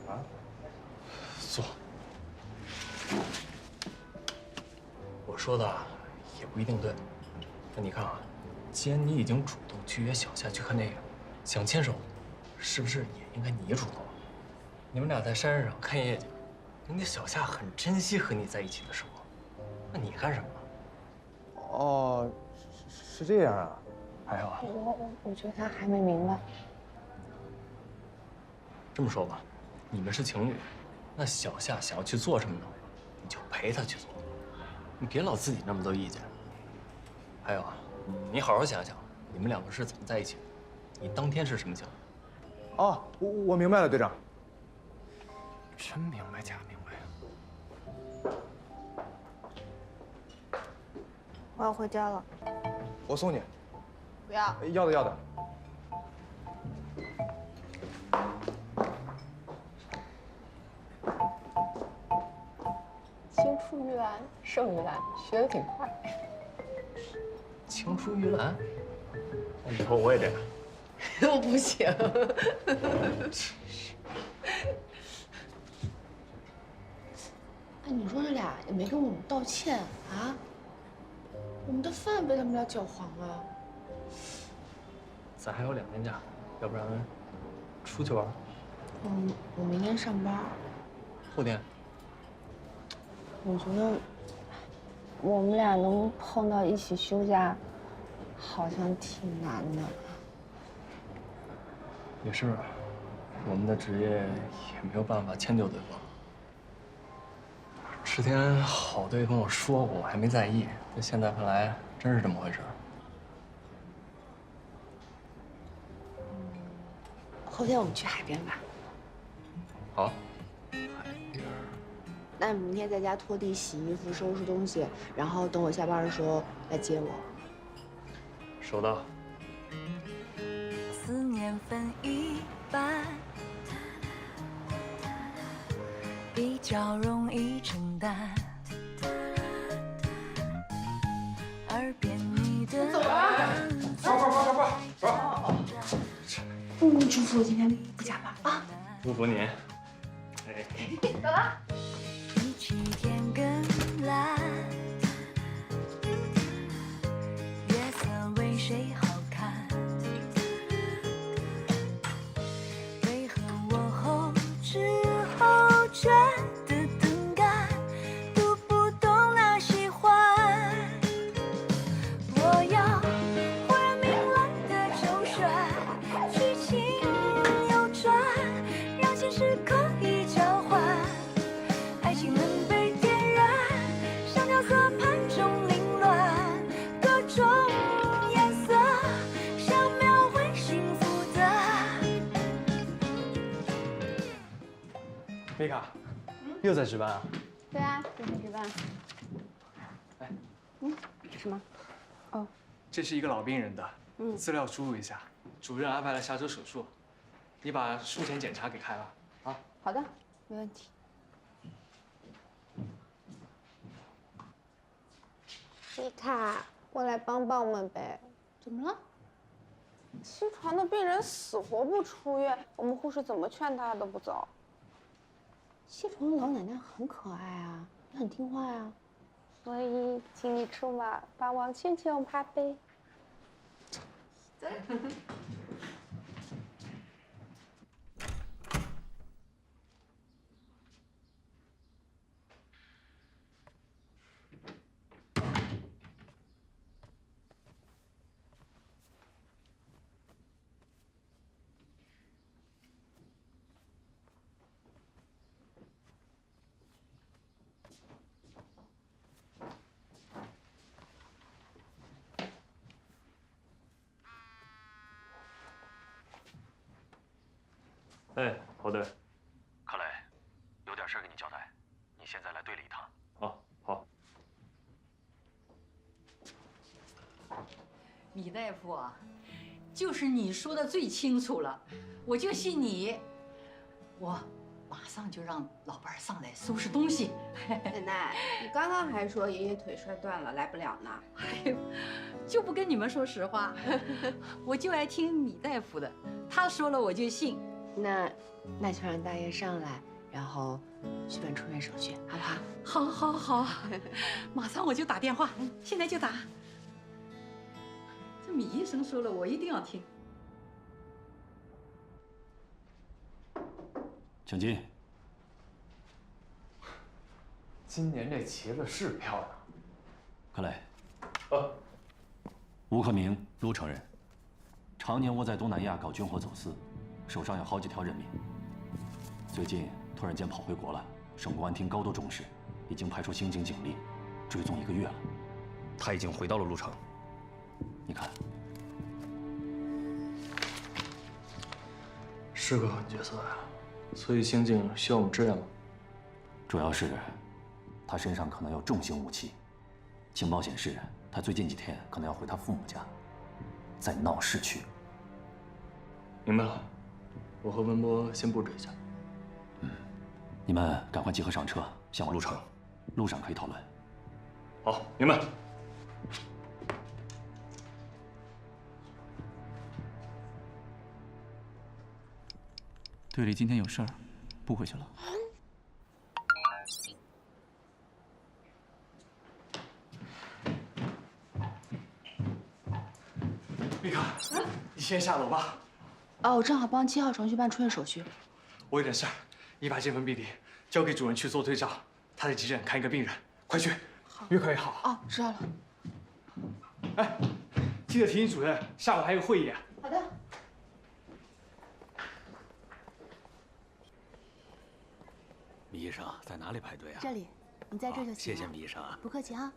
啊？坐。我说的也不一定对。那你看啊，既然你已经主动去约小夏去看电影，想牵手，是不是也应该你主动？你们俩在山上看夜景，人家小夏很珍惜和你在一起的时光。那你干什么？哦，是这样啊。还有啊，我觉得他还没明白。这么说吧，你们是情侣，那小夏想要去做什么呢？你就陪她去做，你别老自己那么多意见。还有啊，你好好想想，你们2个是怎么在一起的？你当天是什么情况？哦，我明白了，队长。真明白假明白？我要回家了。我送你。不要。要的。青出于蓝胜于蓝，学得挺快。青出于蓝，那以后我也这样。我不行。哎，你说这俩也没跟我们道歉啊？我们的饭被他们俩搅黄了。咱还有2天假，要不然出去玩？我明天上班。后天。我觉得我们俩能碰到一起休假，好像挺难的。也是，我们的职业也没有办法迁就对方。之前郝队跟我说过，我还没在意，这现在看来真是这么回事。后天我们去海边吧。好。那你明天在家拖地、洗衣服、收拾东西，然后等我下班的时候来接我。收到。思念分一半，比较容易承担。耳边你的走啊！祝福我今天不加班啊！祝福你。哎，走了。比起天更蓝，月色为谁好看？为何我后知后觉的等待，读不懂那喜欢？我要忽然明朗的周旋，剧情扭转，让现实可以交换。爱情能被点燃，像角色盘中凌乱，各种颜色想描绘幸福的。米卡，又在值班啊？对啊，又在值班。哎，什么？哦，这是一个老病人的，资料输入一下。主任安排了下周手术，你把术前检查给开了啊。好的，没问题。丽卡，过来帮帮我们呗。怎么了？西床的病人死活不出院，我们护士怎么劝他都不走。西床的老奶奶很可爱啊，也很听话呀。所以，请你出马帮忙劝劝他呗。哎，郝队。克雷，有点事跟你交代，你现在来队里一趟。好。米大夫啊，就是你说的最清楚了，我就信你。我马上就让老伴儿上来收拾东西。奶奶，你刚刚还说爷爷腿摔断了，来不了呢。哎呦，就不跟你们说实话，我就爱听米大夫的，他说了我就信。那就让大爷上来，然后去办出院手续，好不好？好，马上我就打电话，现在就打。这米医生说了，我一定要听。请进。今年这旗子是漂亮。克雷。吴克明，陆城人，常年窝在东南亚搞军火走私，手上有好几条人命。最近突然间跑回国了，省公安厅高度重视，已经派出刑警警力追踪1个月了。他已经回到了鹿城。你看，是个狠角色呀。所以刑警需要我们支援吗？主要是他身上可能有重型武器，情报显示他最近几天可能要回他父母家，在闹市区。明白了，我和文波先布置一下。你们赶快集合上车，向往鹿城，路上可以讨论。好，明白。队里今天有事儿，不回去了。米卡，你先下楼吧。哦，我正好帮7号床去办出院手续。我有点事儿，你把这份病历交给主任去做对照。他在急诊看一个病人，快去，约可以好。哦，知道了。哎，记得提醒主任，下午还有会议。好的。米医生在哪里排队啊？这里，你在这就行了。谢谢米医生啊。不客气啊。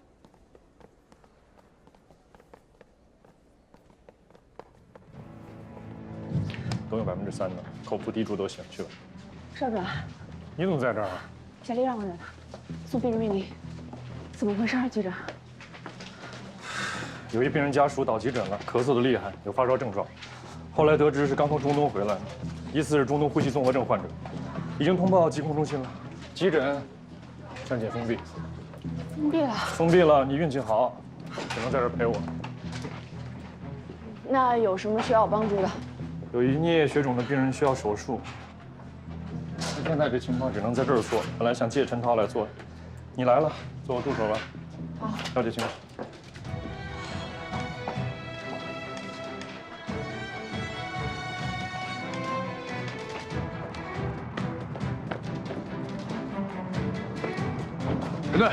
都有3%呢，口服滴注都行，去吧。邵主任，你怎么在这儿啊？小丽让我来的，送病人命令。怎么回事啊，局长？有一病人家属到急诊了，咳嗽的厉害，有发烧症状。后来得知是刚从中东回来，疑似是中东呼吸综合症患者，已经通报疾控中心了。急诊暂且封闭。封闭了。封闭了，你运气好，只能在这儿陪我。那有什么需要我帮助的？有一颞叶血肿的病人需要手术，现在这情况只能在这儿做。本来想借陈涛来做，你来了，做我助手吧。好，了解情况。陈队。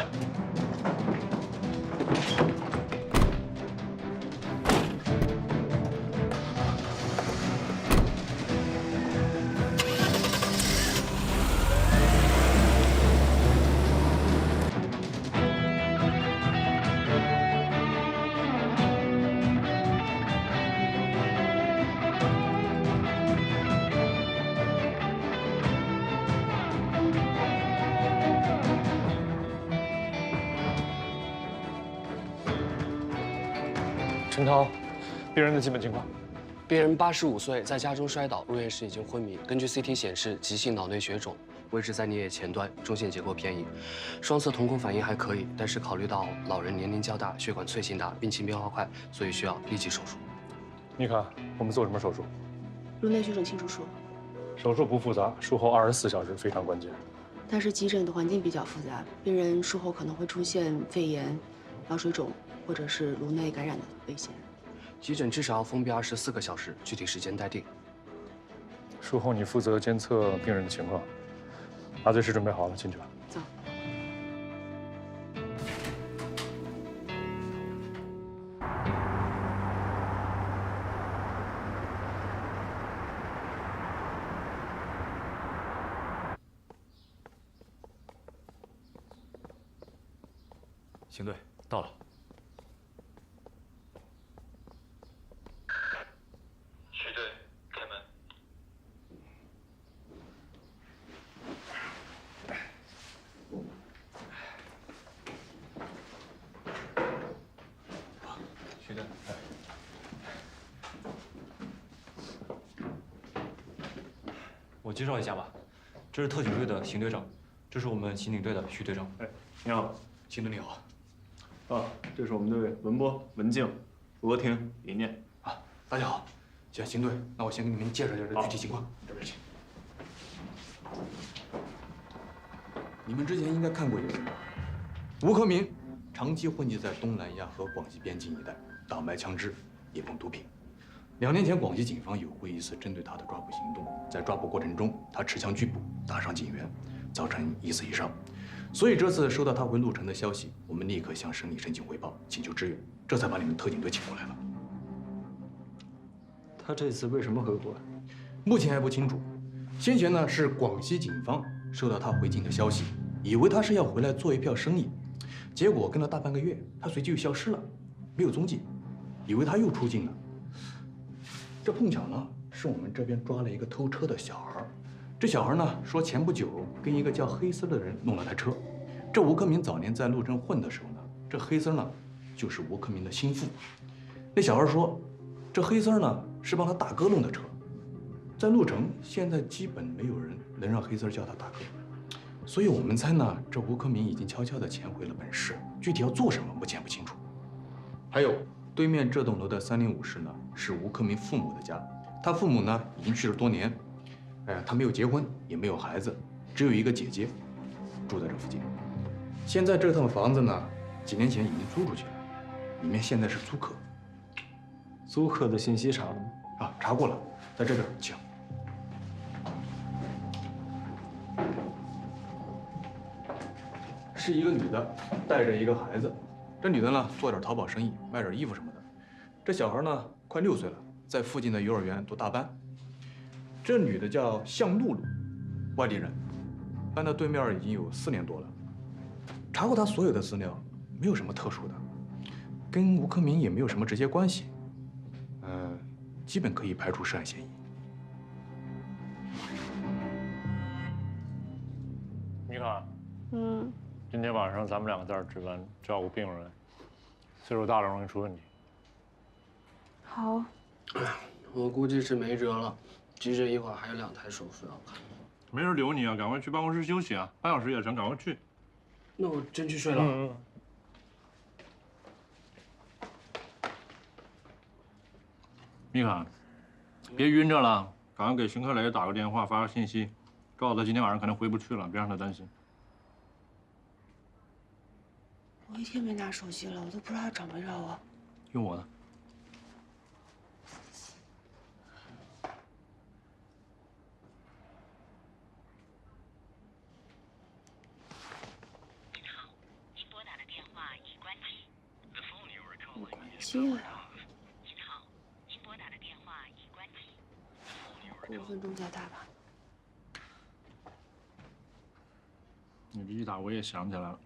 陈涛，病人的基本情况。病人85岁，在家中摔倒，入院时已经昏迷。根据 CT 显示，急性脑内血肿，位置在颞叶前端，中线结构偏移，双侧瞳孔反应还可以，但是考虑到老人年龄较大，血管脆性大，病情变化快，所以需要立即手术。妮卡，我们做什么手术？颅内血肿清除术。手术不复杂，术后24小时非常关键。但是急诊的环境比较复杂，病人术后可能会出现肺炎、脑水肿或者是颅内感染的危险。急诊至少要封闭24个小时，具体时间待定。术后你负责监测病人的情况。麻醉师准备好了，进去吧。走。邢队到了。徐队，开门。徐队，我介绍一下吧，这是特警队的邢队长，这是我们刑警队的徐队长。哎，你好，邢队你好。啊，这是我们队文波、文静、罗婷、李念。啊，大家好。既然邢队，那我先给你们介绍一下这具体情况。这边请。你们之前应该看过一个人吧？吴克民长期混迹在东南亚和广西边境一带，大卖枪支，也碰毒品。2年前，广西警方有过一次针对他的抓捕行动，在抓捕过程中，他持枪拒捕，打伤警员，造成1死1伤。所以这次收到他回鹿城的消息，我们立刻向省里申请汇报，请求支援，这才把你们特警队请过来了。他这次为什么回国？目前还不清楚。先前呢是广西警方收到他回境的消息，以为他是要回来做一票生意，结果跟了大半个月，他随即又消失了，没有踪迹，以为他又出境了。这碰巧呢是我们这边抓了一个偷车的小孩。这小孩呢说前不久跟一个叫黑丝的人弄了台车。这吴克民早年在陆镇混的时候呢，这黑丝呢就是吴克民的心腹。那小孩说，这黑丝呢是帮他大哥弄的车。在陆城现在基本没有人能让黑丝叫他大哥，所以我们猜呢，这吴克民已经悄悄地潜回了本市，具体要做什么目前不清楚。还有对面这栋楼的305室呢，是吴克民父母的家，他父母呢已经去世多年。他没有结婚，也没有孩子，只有一个姐姐，住在这附近。现在这套房子呢，几年前已经租出去了，里面现在是租客。租客的信息查了吗？啊，查过了，在这边，请。是一个女的，带着一个孩子。这女的呢，做点淘宝生意，卖点衣服什么的。这小孩呢，快6岁了，在附近的幼儿园读大班。这女的叫向露露，外地人，搬到对面已经有4年多了。查过她所有的资料，没有什么特殊的，跟吴克明也没有什么直接关系。基本可以排除涉案嫌疑。米卡，嗯，今天晚上咱们2个在这儿值班，照顾病人，岁数大了容易出问题。好。我估计是没辙了，急诊一会儿还有2台手术要看。没人留你啊，赶快去办公室休息啊，半小时也成，赶快去。那我真去睡了。米卡，别晕着了，赶快给邢克雷打个电话，发个信息，告诉他今天晚上可能回不去了，别让他担心。我1天没拿手机了，我都不知道他找没找我。用我的。接了。过5分钟再打吧。你这一打我也想起来了。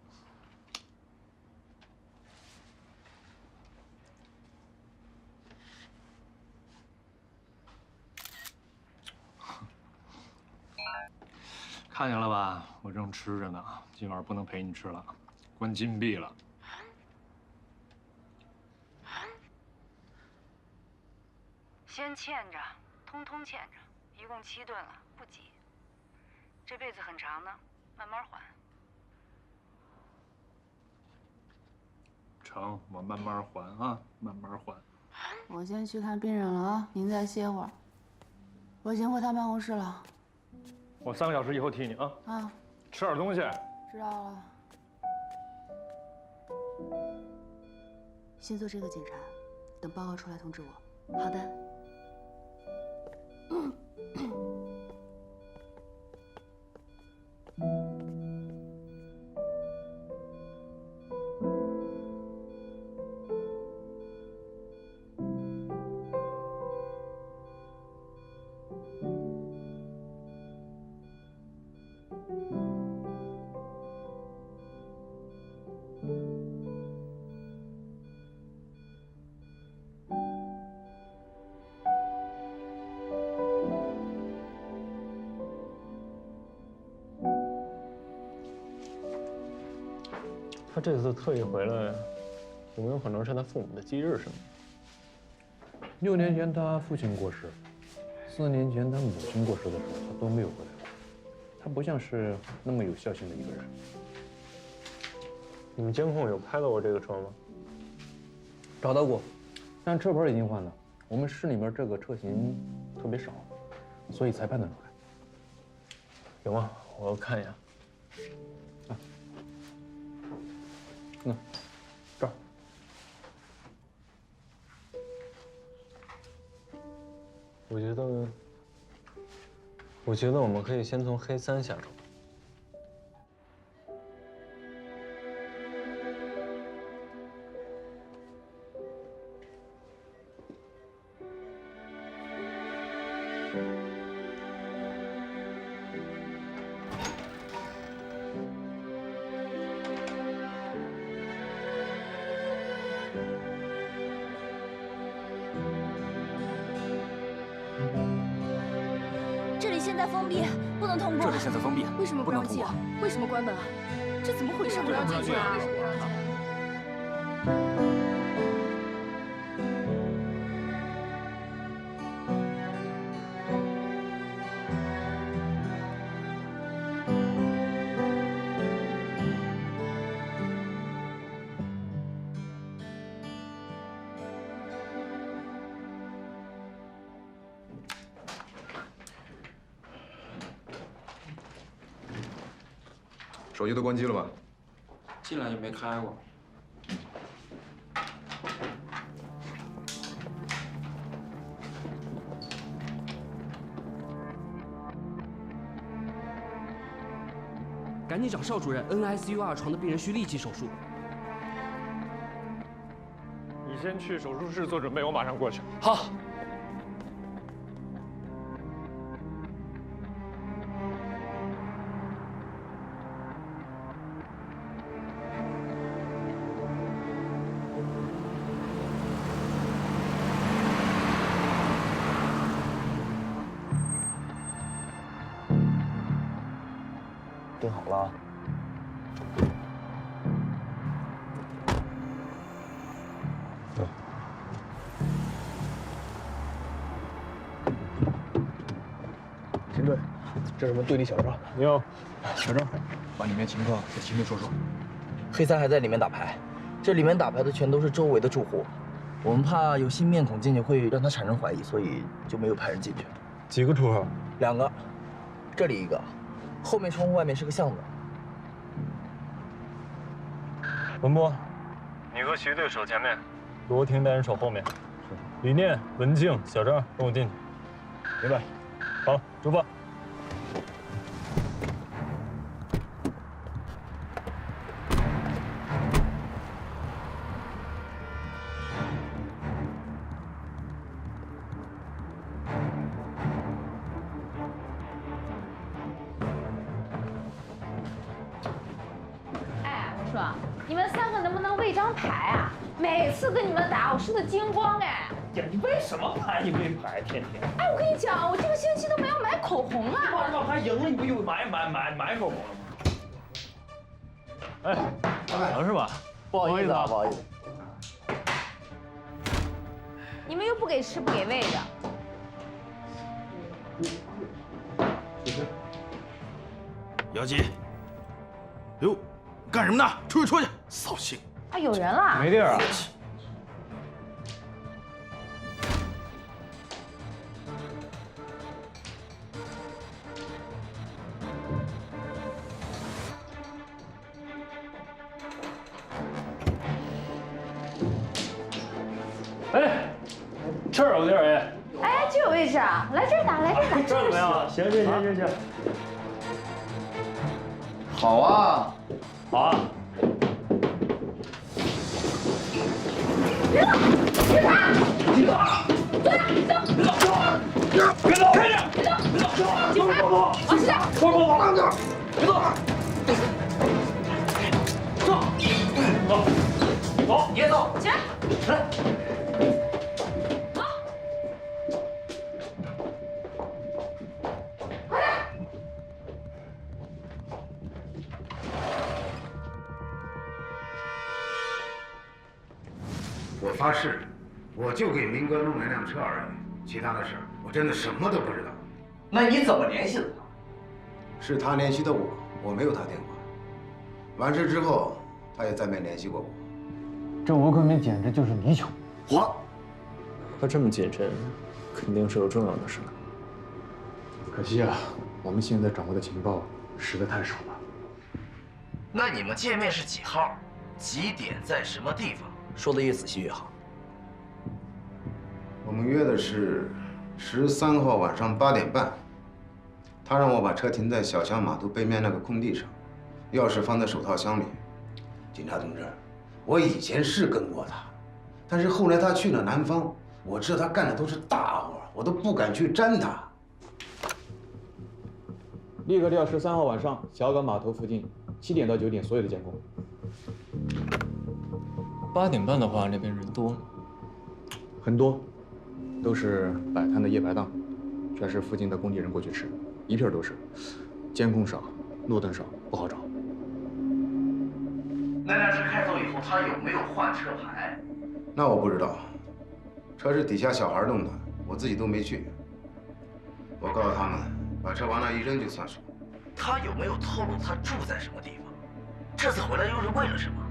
看见了吧？我正吃着呢，今晚不能陪你吃了，关禁闭了。先欠着，通通欠着，一共7顿了，不急。这辈子很长呢，慢慢还。成，我慢慢还啊，慢慢还。我先去看病人了啊，您再歇会儿。我先回他办公室了。我3个小时以后替你啊。啊。吃点东西。知道了。先做这个检查，等报告出来通知我。好的。他这次特意回来，有没有可能是他父母的忌日什么的？6年前他父亲过世，4年前他母亲过世的时候，他都没有回来过。他不像是那么有孝心的一个人。你们监控有拍到过这个车吗？找到过，但车牌已经换了。我们市里面这个车型特别少，所以才判断出来。有吗？我要看一眼。这儿。我觉得我们可以先从黑3下手。这里现在封闭，不能通过。这里现在封闭，为什么不让进啊？为什么关门啊？这怎么回事？不让进去啊！手机都关机了吧？进来就没开过。赶紧找邵主任 ，NICU 2床的病人需立即手术。医你先去手术室做准备，我马上过去。好。订好了。秦队，这是我们队里小赵。你好，小赵，把里面情况给秦队说说。黑三还在里面打牌，这里面打牌的全都是周围的住户，我们怕有新面孔进去会让他产生怀疑，所以就没有派人进去。几个出口？2个，这里一个，后面窗户外面是个巷子。文波，你和徐队守前面，罗婷带人守后面。李念、文静、小张跟我进去。明白。好，出发。说，你们3个能不能喂张牌啊？每次跟你们打，我输得精光哎！呀，你喂什么牌？你喂牌，天天。哎，我跟你讲，我这个星期都没有买口红啊！你把牌赢了，你不就买口红了吗？哎，杨是吧？不好意思啊，不好意思。你们又不给吃不给喂的。姚吉，哟。干什么呢？出去，扫兴！啊，有人了！没地儿啊。哎，这儿有地儿哎。哎，这有位置啊！来这儿打，来这儿打。这儿怎么样？行。好啊。好啊！别动！别打！别走！走！别走！开着！别动！警察！往前！别动！走！你也走！起来！来！走！快点！我发誓，我就给明哥弄来辆车而已，其他的事我真的什么都不知道。那你怎么联系的他？是他联系的我，我没有他电话。完事之后，他也再没联系过我。这吴克明简直就是泥鳅。他这么谨慎，肯定是有重要的事。可惜啊，我们现在掌握的情报实在太少了。那你们见面是几号？几点？在什么地方？说的越仔细越好。我们约的是13号晚上8点半。他让我把车停在小巷码头背面那个空地上，钥匙放在手套箱里。警察同志，我以前是跟过他，但是后来他去了南方，我知道他干的都是大活，我都不敢去沾他。立刻调13号晚上小港码头附近7点到9点所有的监控。8点半的话，那边人多吗？很多，都是摆摊的夜排档，全是附近的工地人过去吃，一片都是。监控少，路灯少，不好找。那辆车开走以后，他有没有换车牌？那我不知道，车是底下小孩弄的，我自己都没去。我告诉他们，把车往那一扔就算数。他有没有透露他住在什么地方？这次回来又是为了什么？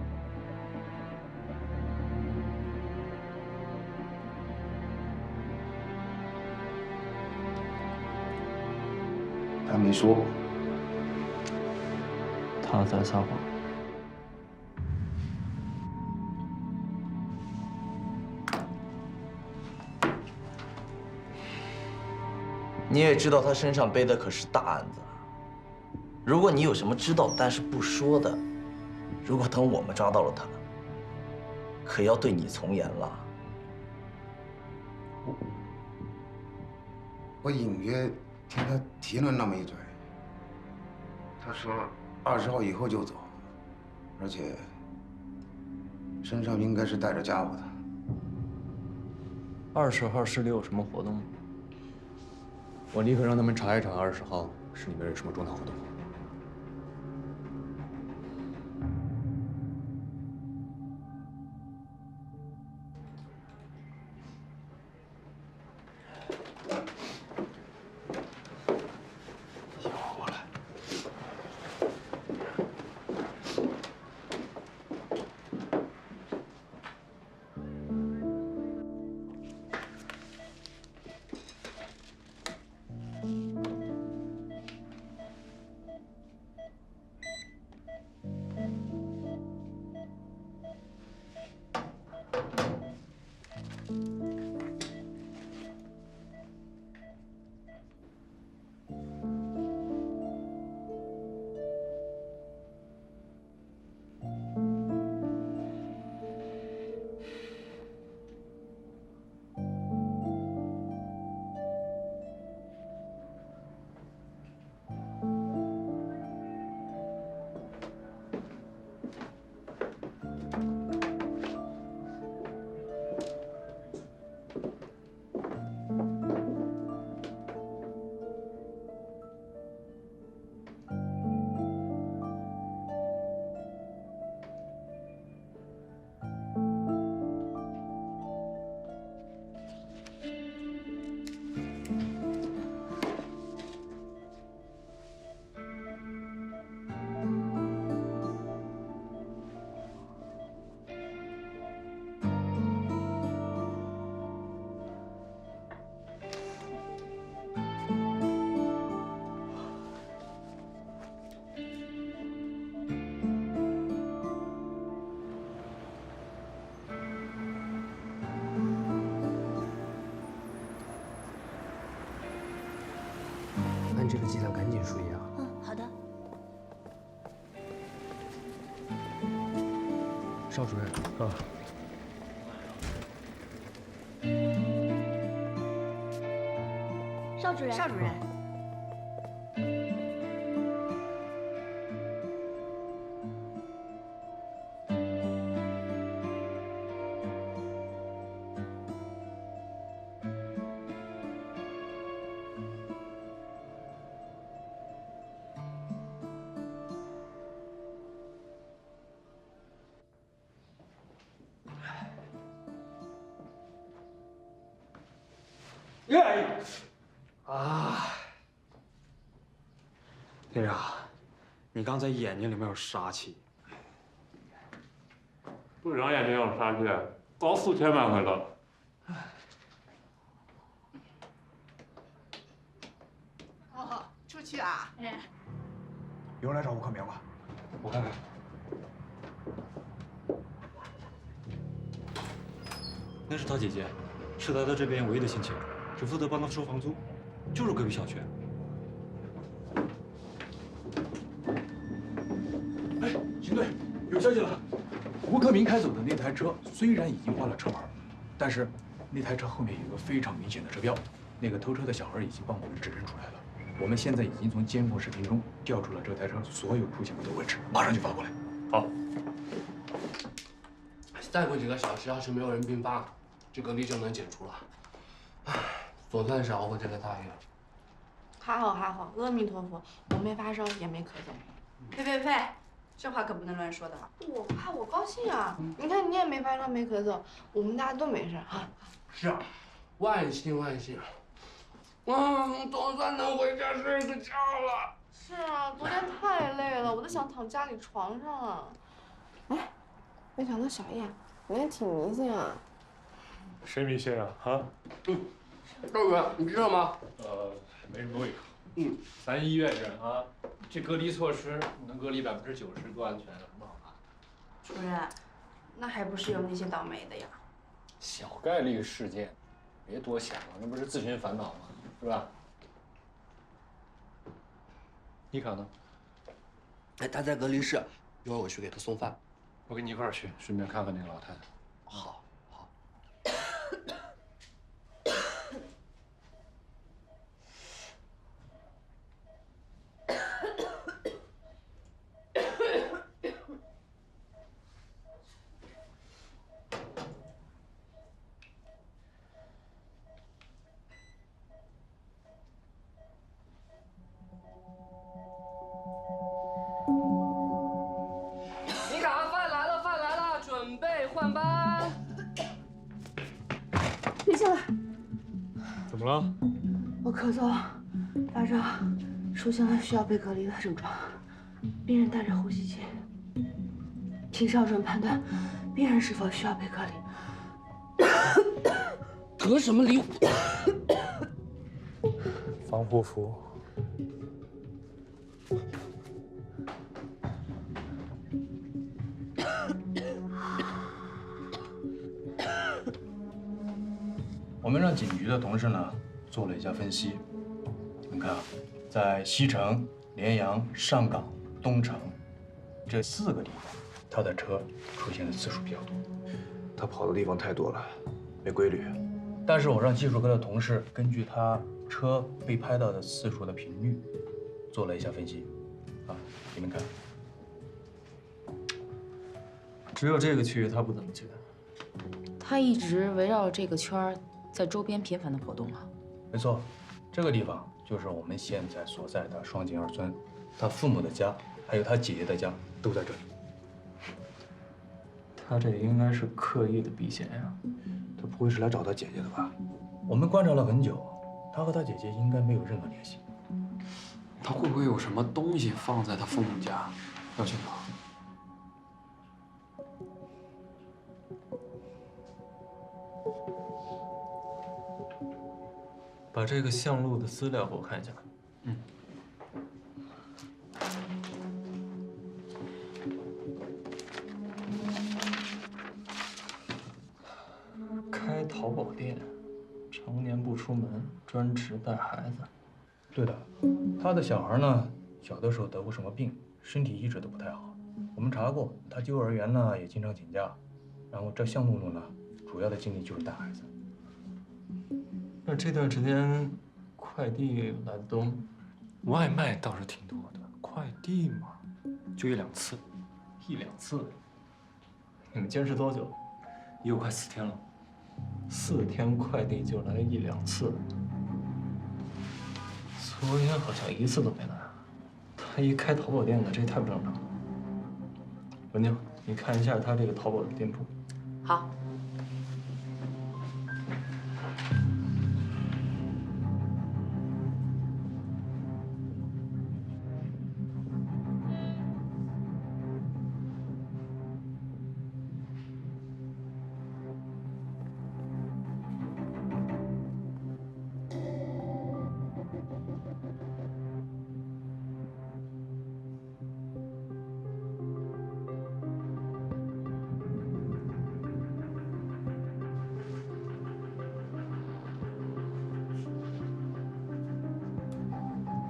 他没说。他在撒谎。你也知道他身上背的可是大案子。如果你有什么知道但是不说的，如果等我们抓到了他，可要对你从严了。我隐约听他提了那么一嘴，他说20号以后就走，而且身上应该是带着家伙的。20号市里有什么活动吗？我立刻让他们查一查20号市里面有什么重大活动。按这个剂量赶紧输液啊！嗯，好的。邵主任啊，邵主任，邵主任，啊，队长，你刚才眼睛里面有杀气。队长眼睛有杀气，早4000万回了。哦，出去啊？哎，有人来找吴克明了，我看看。那是他姐姐，是来到这边唯一的亲戚，只负责帮他收房租，就是隔壁小区。哎，邢队，有消息了。吴克明开走的那台车虽然已经换了车牌，但是那台车后面有一个非常明显的车标，那个偷车的小孩已经帮我们指认出来了。我们现在已经从监控视频中调出了这台车所有出现过的位置，马上就发过来。好。再过几个小时，要是没有人并发，这隔离就能解除了。唉，总算是熬过这个大夜了。还好还好，阿弥陀佛，我没发烧也没咳嗽。呸！这话可不能乱说的。我怕我高兴啊！你看你也没发烧没咳嗽，我们大家都没事啊。是啊，万幸万幸。总算能回家睡个觉了。是啊，昨天太累了，我都想躺家里床上了。哎，没想到小叶你也挺迷信啊。谁迷信啊？啊？赵主任，你知道吗？没什么胃口。咱医院人啊，这隔离措施能隔离90%多安全，有什么好怕？主任，那还不是有那些倒霉的呀？小概率事件，别多想了，那不是自寻烦恼吗？是吧？妮卡呢？哎，他在隔离室，一会儿我去给他送饭。我跟你一块儿去，顺便看看那个老太太。好。醒了，怎么了？我咳嗽、发烧，出现了需要被隔离的症状。病人带着呼吸器，凭上准判断，病人是否需要被隔离。隔什么离？防护服。我们让警局的同事呢做了一下分析，你们看啊，在西城、联阳、上港、东城这4个地方，他的车出现的次数比较多。他跑的地方太多了，没规律。但是我让技术科的同事根据他车被拍到的次数的频率做了一下分析，啊，你们看，只有这个区域他不怎么去。他一直围绕这个圈儿，在周边频繁的活动啊。没错，这个地方就是我们现在所在的双井二村，他父母的家还有他姐姐的家都在这里。他这应该是刻意的避嫌呀，他不会是来找他姐姐的吧？我们观察了很久，他和他姐姐应该没有任何联系。他会不会有什么东西放在他父母家，要去拿？把这个项录的资料给我看一下。嗯。开淘宝店，常年不出门，专职带孩子。对的，他的小孩呢，小的时候得过什么病，身体一直都不太好。我们查过，他幼儿园呢也经常请假，然后这向露露呢，主要的精力就是带孩子。那这段时间快递来的多吗？外卖倒是挺多的，快递嘛，就1、2次。1、2次。你们坚持多久？也有快4天了。4天快递就来1、2次。昨天好像1次都没来。他一开淘宝店的，这也太不正常了。文静，你看一下他这个淘宝的店铺。好。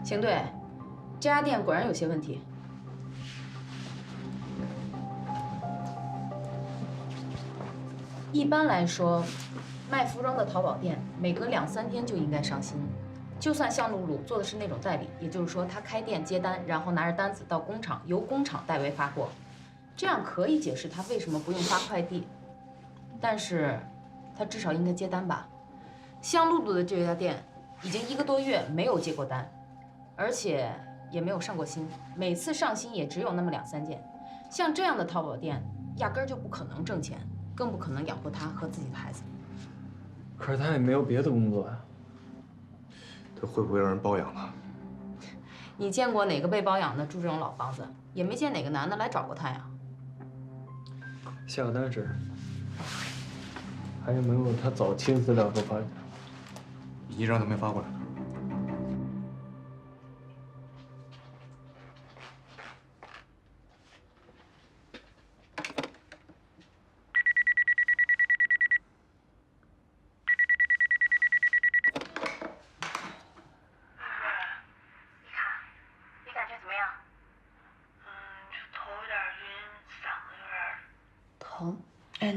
邢队，这家店果然有些问题。一般来说，卖服装的淘宝店每隔2、3天就应该上新。就算向露露做的是那种代理，也就是说她开店接单，然后拿着单子到工厂，由工厂代为发货，这样可以解释她为什么不用发快递。但是，她至少应该接单吧？向露露的这家店已经1个多月没有接过单。而且也没有上过新，每次上新也只有那么2、3件。像这样的淘宝店，压根儿就不可能挣钱，更不可能养活他和自己的孩子。可是他也没有别的工作呀。他会不会让人包养了？你见过哪个被包养的住这种老房子？也没见哪个男的来找过他呀。下个单时，还有没有他早期的资料给我发一下？已经让他们发过来了。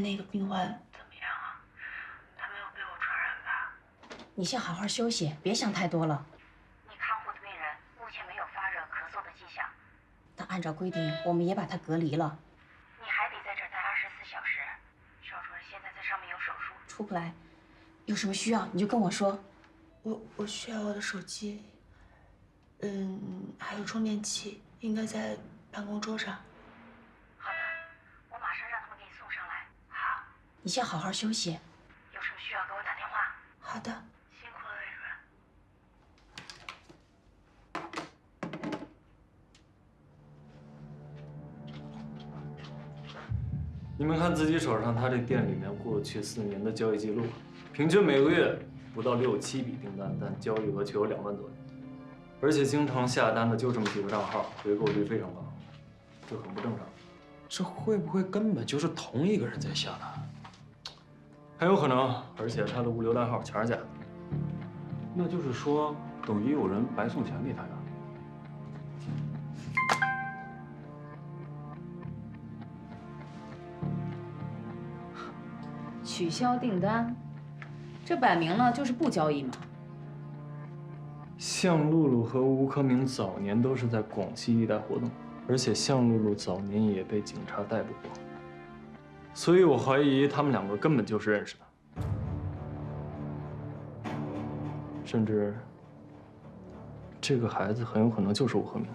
那个病患怎么样啊？他没有被我传染吧？你先好好休息，别想太多了。你看护的病人目前没有发热、咳嗽的迹象。那按照规定，我们也把他隔离了。你还得在这儿待24小时。邵主任现在在上面有手术，出不来。有什么需要你就跟我说。我需要我的手机，还有充电器，应该在办公桌上。我马上让他们给你送上来。好，你先好好休息。有什么需要给我打电话。好的。你们看自己手上他这店里面过去4年的交易记录，平均每个月不到6、7笔订单，但交易额却有2万多，而且经常下单的就这么几个账号，回购率非常高，这很不正常。这会不会根本就是同一个人在下单？很有可能，而且他的物流单号全是假的。那就是说，等于有人白送钱给他呀？取消订单，这摆明了就是不交易嘛。向露露和吴克明早年都是在广西一带活动，而且向露露早年也被警察逮捕过，所以我怀疑他们2个根本就是认识的，甚至这个孩子很有可能就是吴克明。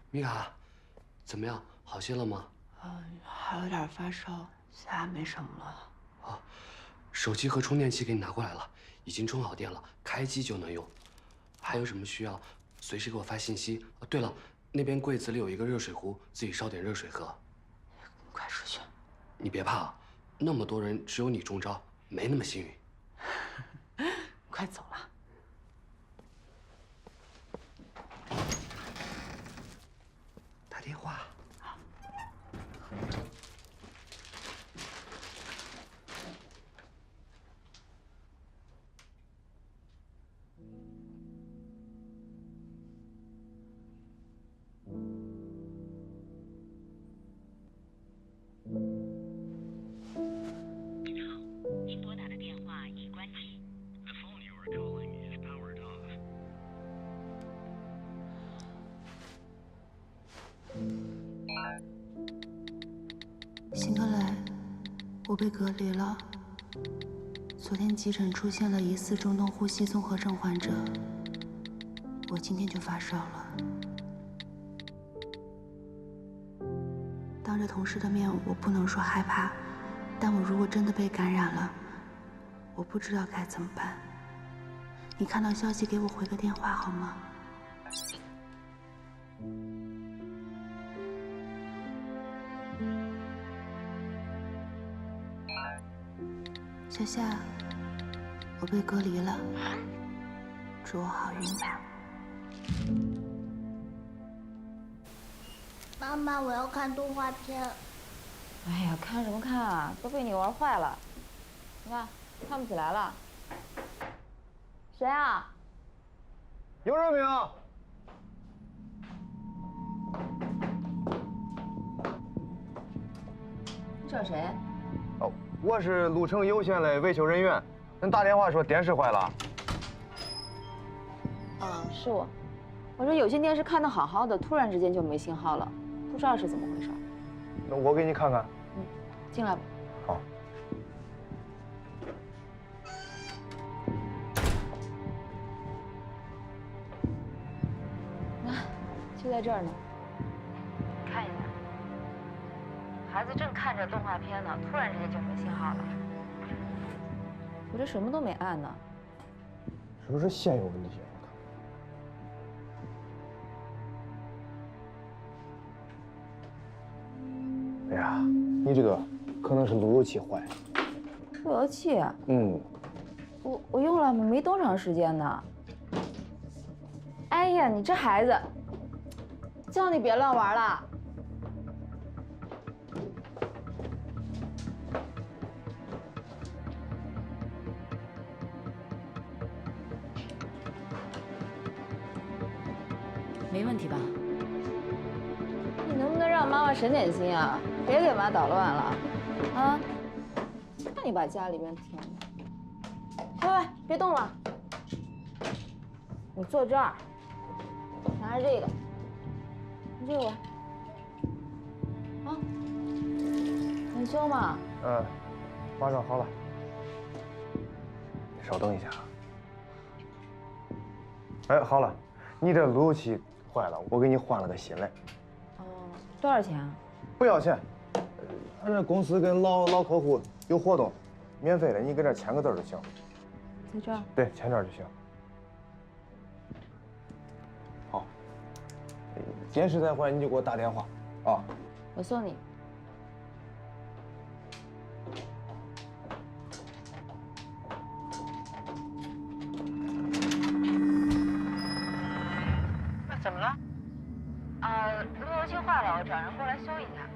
米卡，怎么样？好些了吗？还有点发烧，其他没什么了。啊，手机和充电器给你拿过来了，已经充好电了，开机就能用。还有什么需要，随时给我发信息。对了，那边柜子里有一个热水壶，自己烧点热水喝。快出去！你别怕，那么多人只有你中招，没那么幸运。快走了。打电话。您拨打的电话已关机。The phone you are calling is powered off. 辛克雷，我被隔离了。昨天急诊出现了疑似中东呼吸综合症患者，我今天就发烧了。当着同事的面，我不能说害怕，但我如果真的被感染了，我不知道该怎么办。你看到消息给我回个电话好吗？小夏，我被隔离了，祝我好运吧。妈妈，我要看动画片。哎呀，看什么看啊？都被你玩坏了。你看，看不起来了。谁啊？尤热明。你找谁？哦，我是鹿城有线的维修人员。恁打电话说电视坏了。是我。我说有线电视看得好好的，突然之间就没信号了，不知道是怎么回事。那我给你看看。进来吧。好。就在这儿呢。你看一下，孩子正看着动画片呢，突然之间就没信号了。我这什么都没按呢。是不是线有问题？哎呀，你这个可能是路由器坏。路由器？我用了没多长时间呢。哎呀，你这孩子，叫你别乱玩了。没问题吧？你能不能让妈妈省点心啊？别给妈捣乱了，啊！看你把家里面添的。喂，别动了。你坐这儿，拿着这个，你这个玩。啊？很凶吗？马上好了。你稍等一下。哎，好了，你这路由器坏了，我给你换了个新的。多少钱啊？不要钱，俺这公司跟老客户有活动，免费的，你搁这签个字就行。在这儿？对，签这儿就行。好，见时再还你就给我打电话啊。我送你。怎么了？路由器坏了，我找人过来修一下。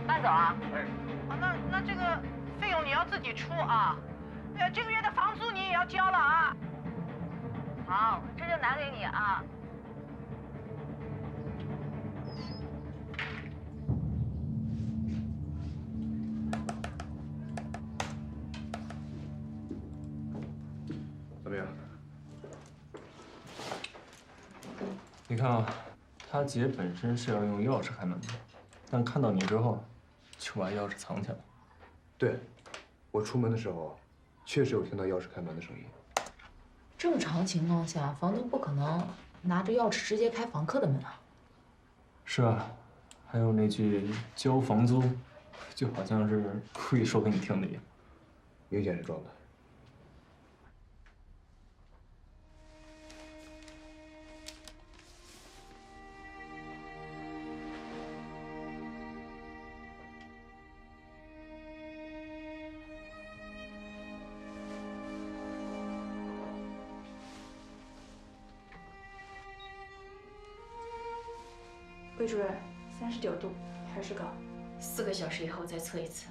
慢走啊！那这个费用你要自己出啊。这个月的房租你也要交了啊。好，这就拿给你啊。怎么样？你看啊，他姐本身是要用钥匙开门的，但看到你之后，就把钥匙藏起来了。对，我出门的时候，确实有听到钥匙开门的声音。正常情况下，房东不可能拿着钥匙直接开房客的门啊。是啊，还有那句交房租，就好像是故意说给你听的一样。明显是装的。魏主任，39度，还是高。 4个小时以后再测一次。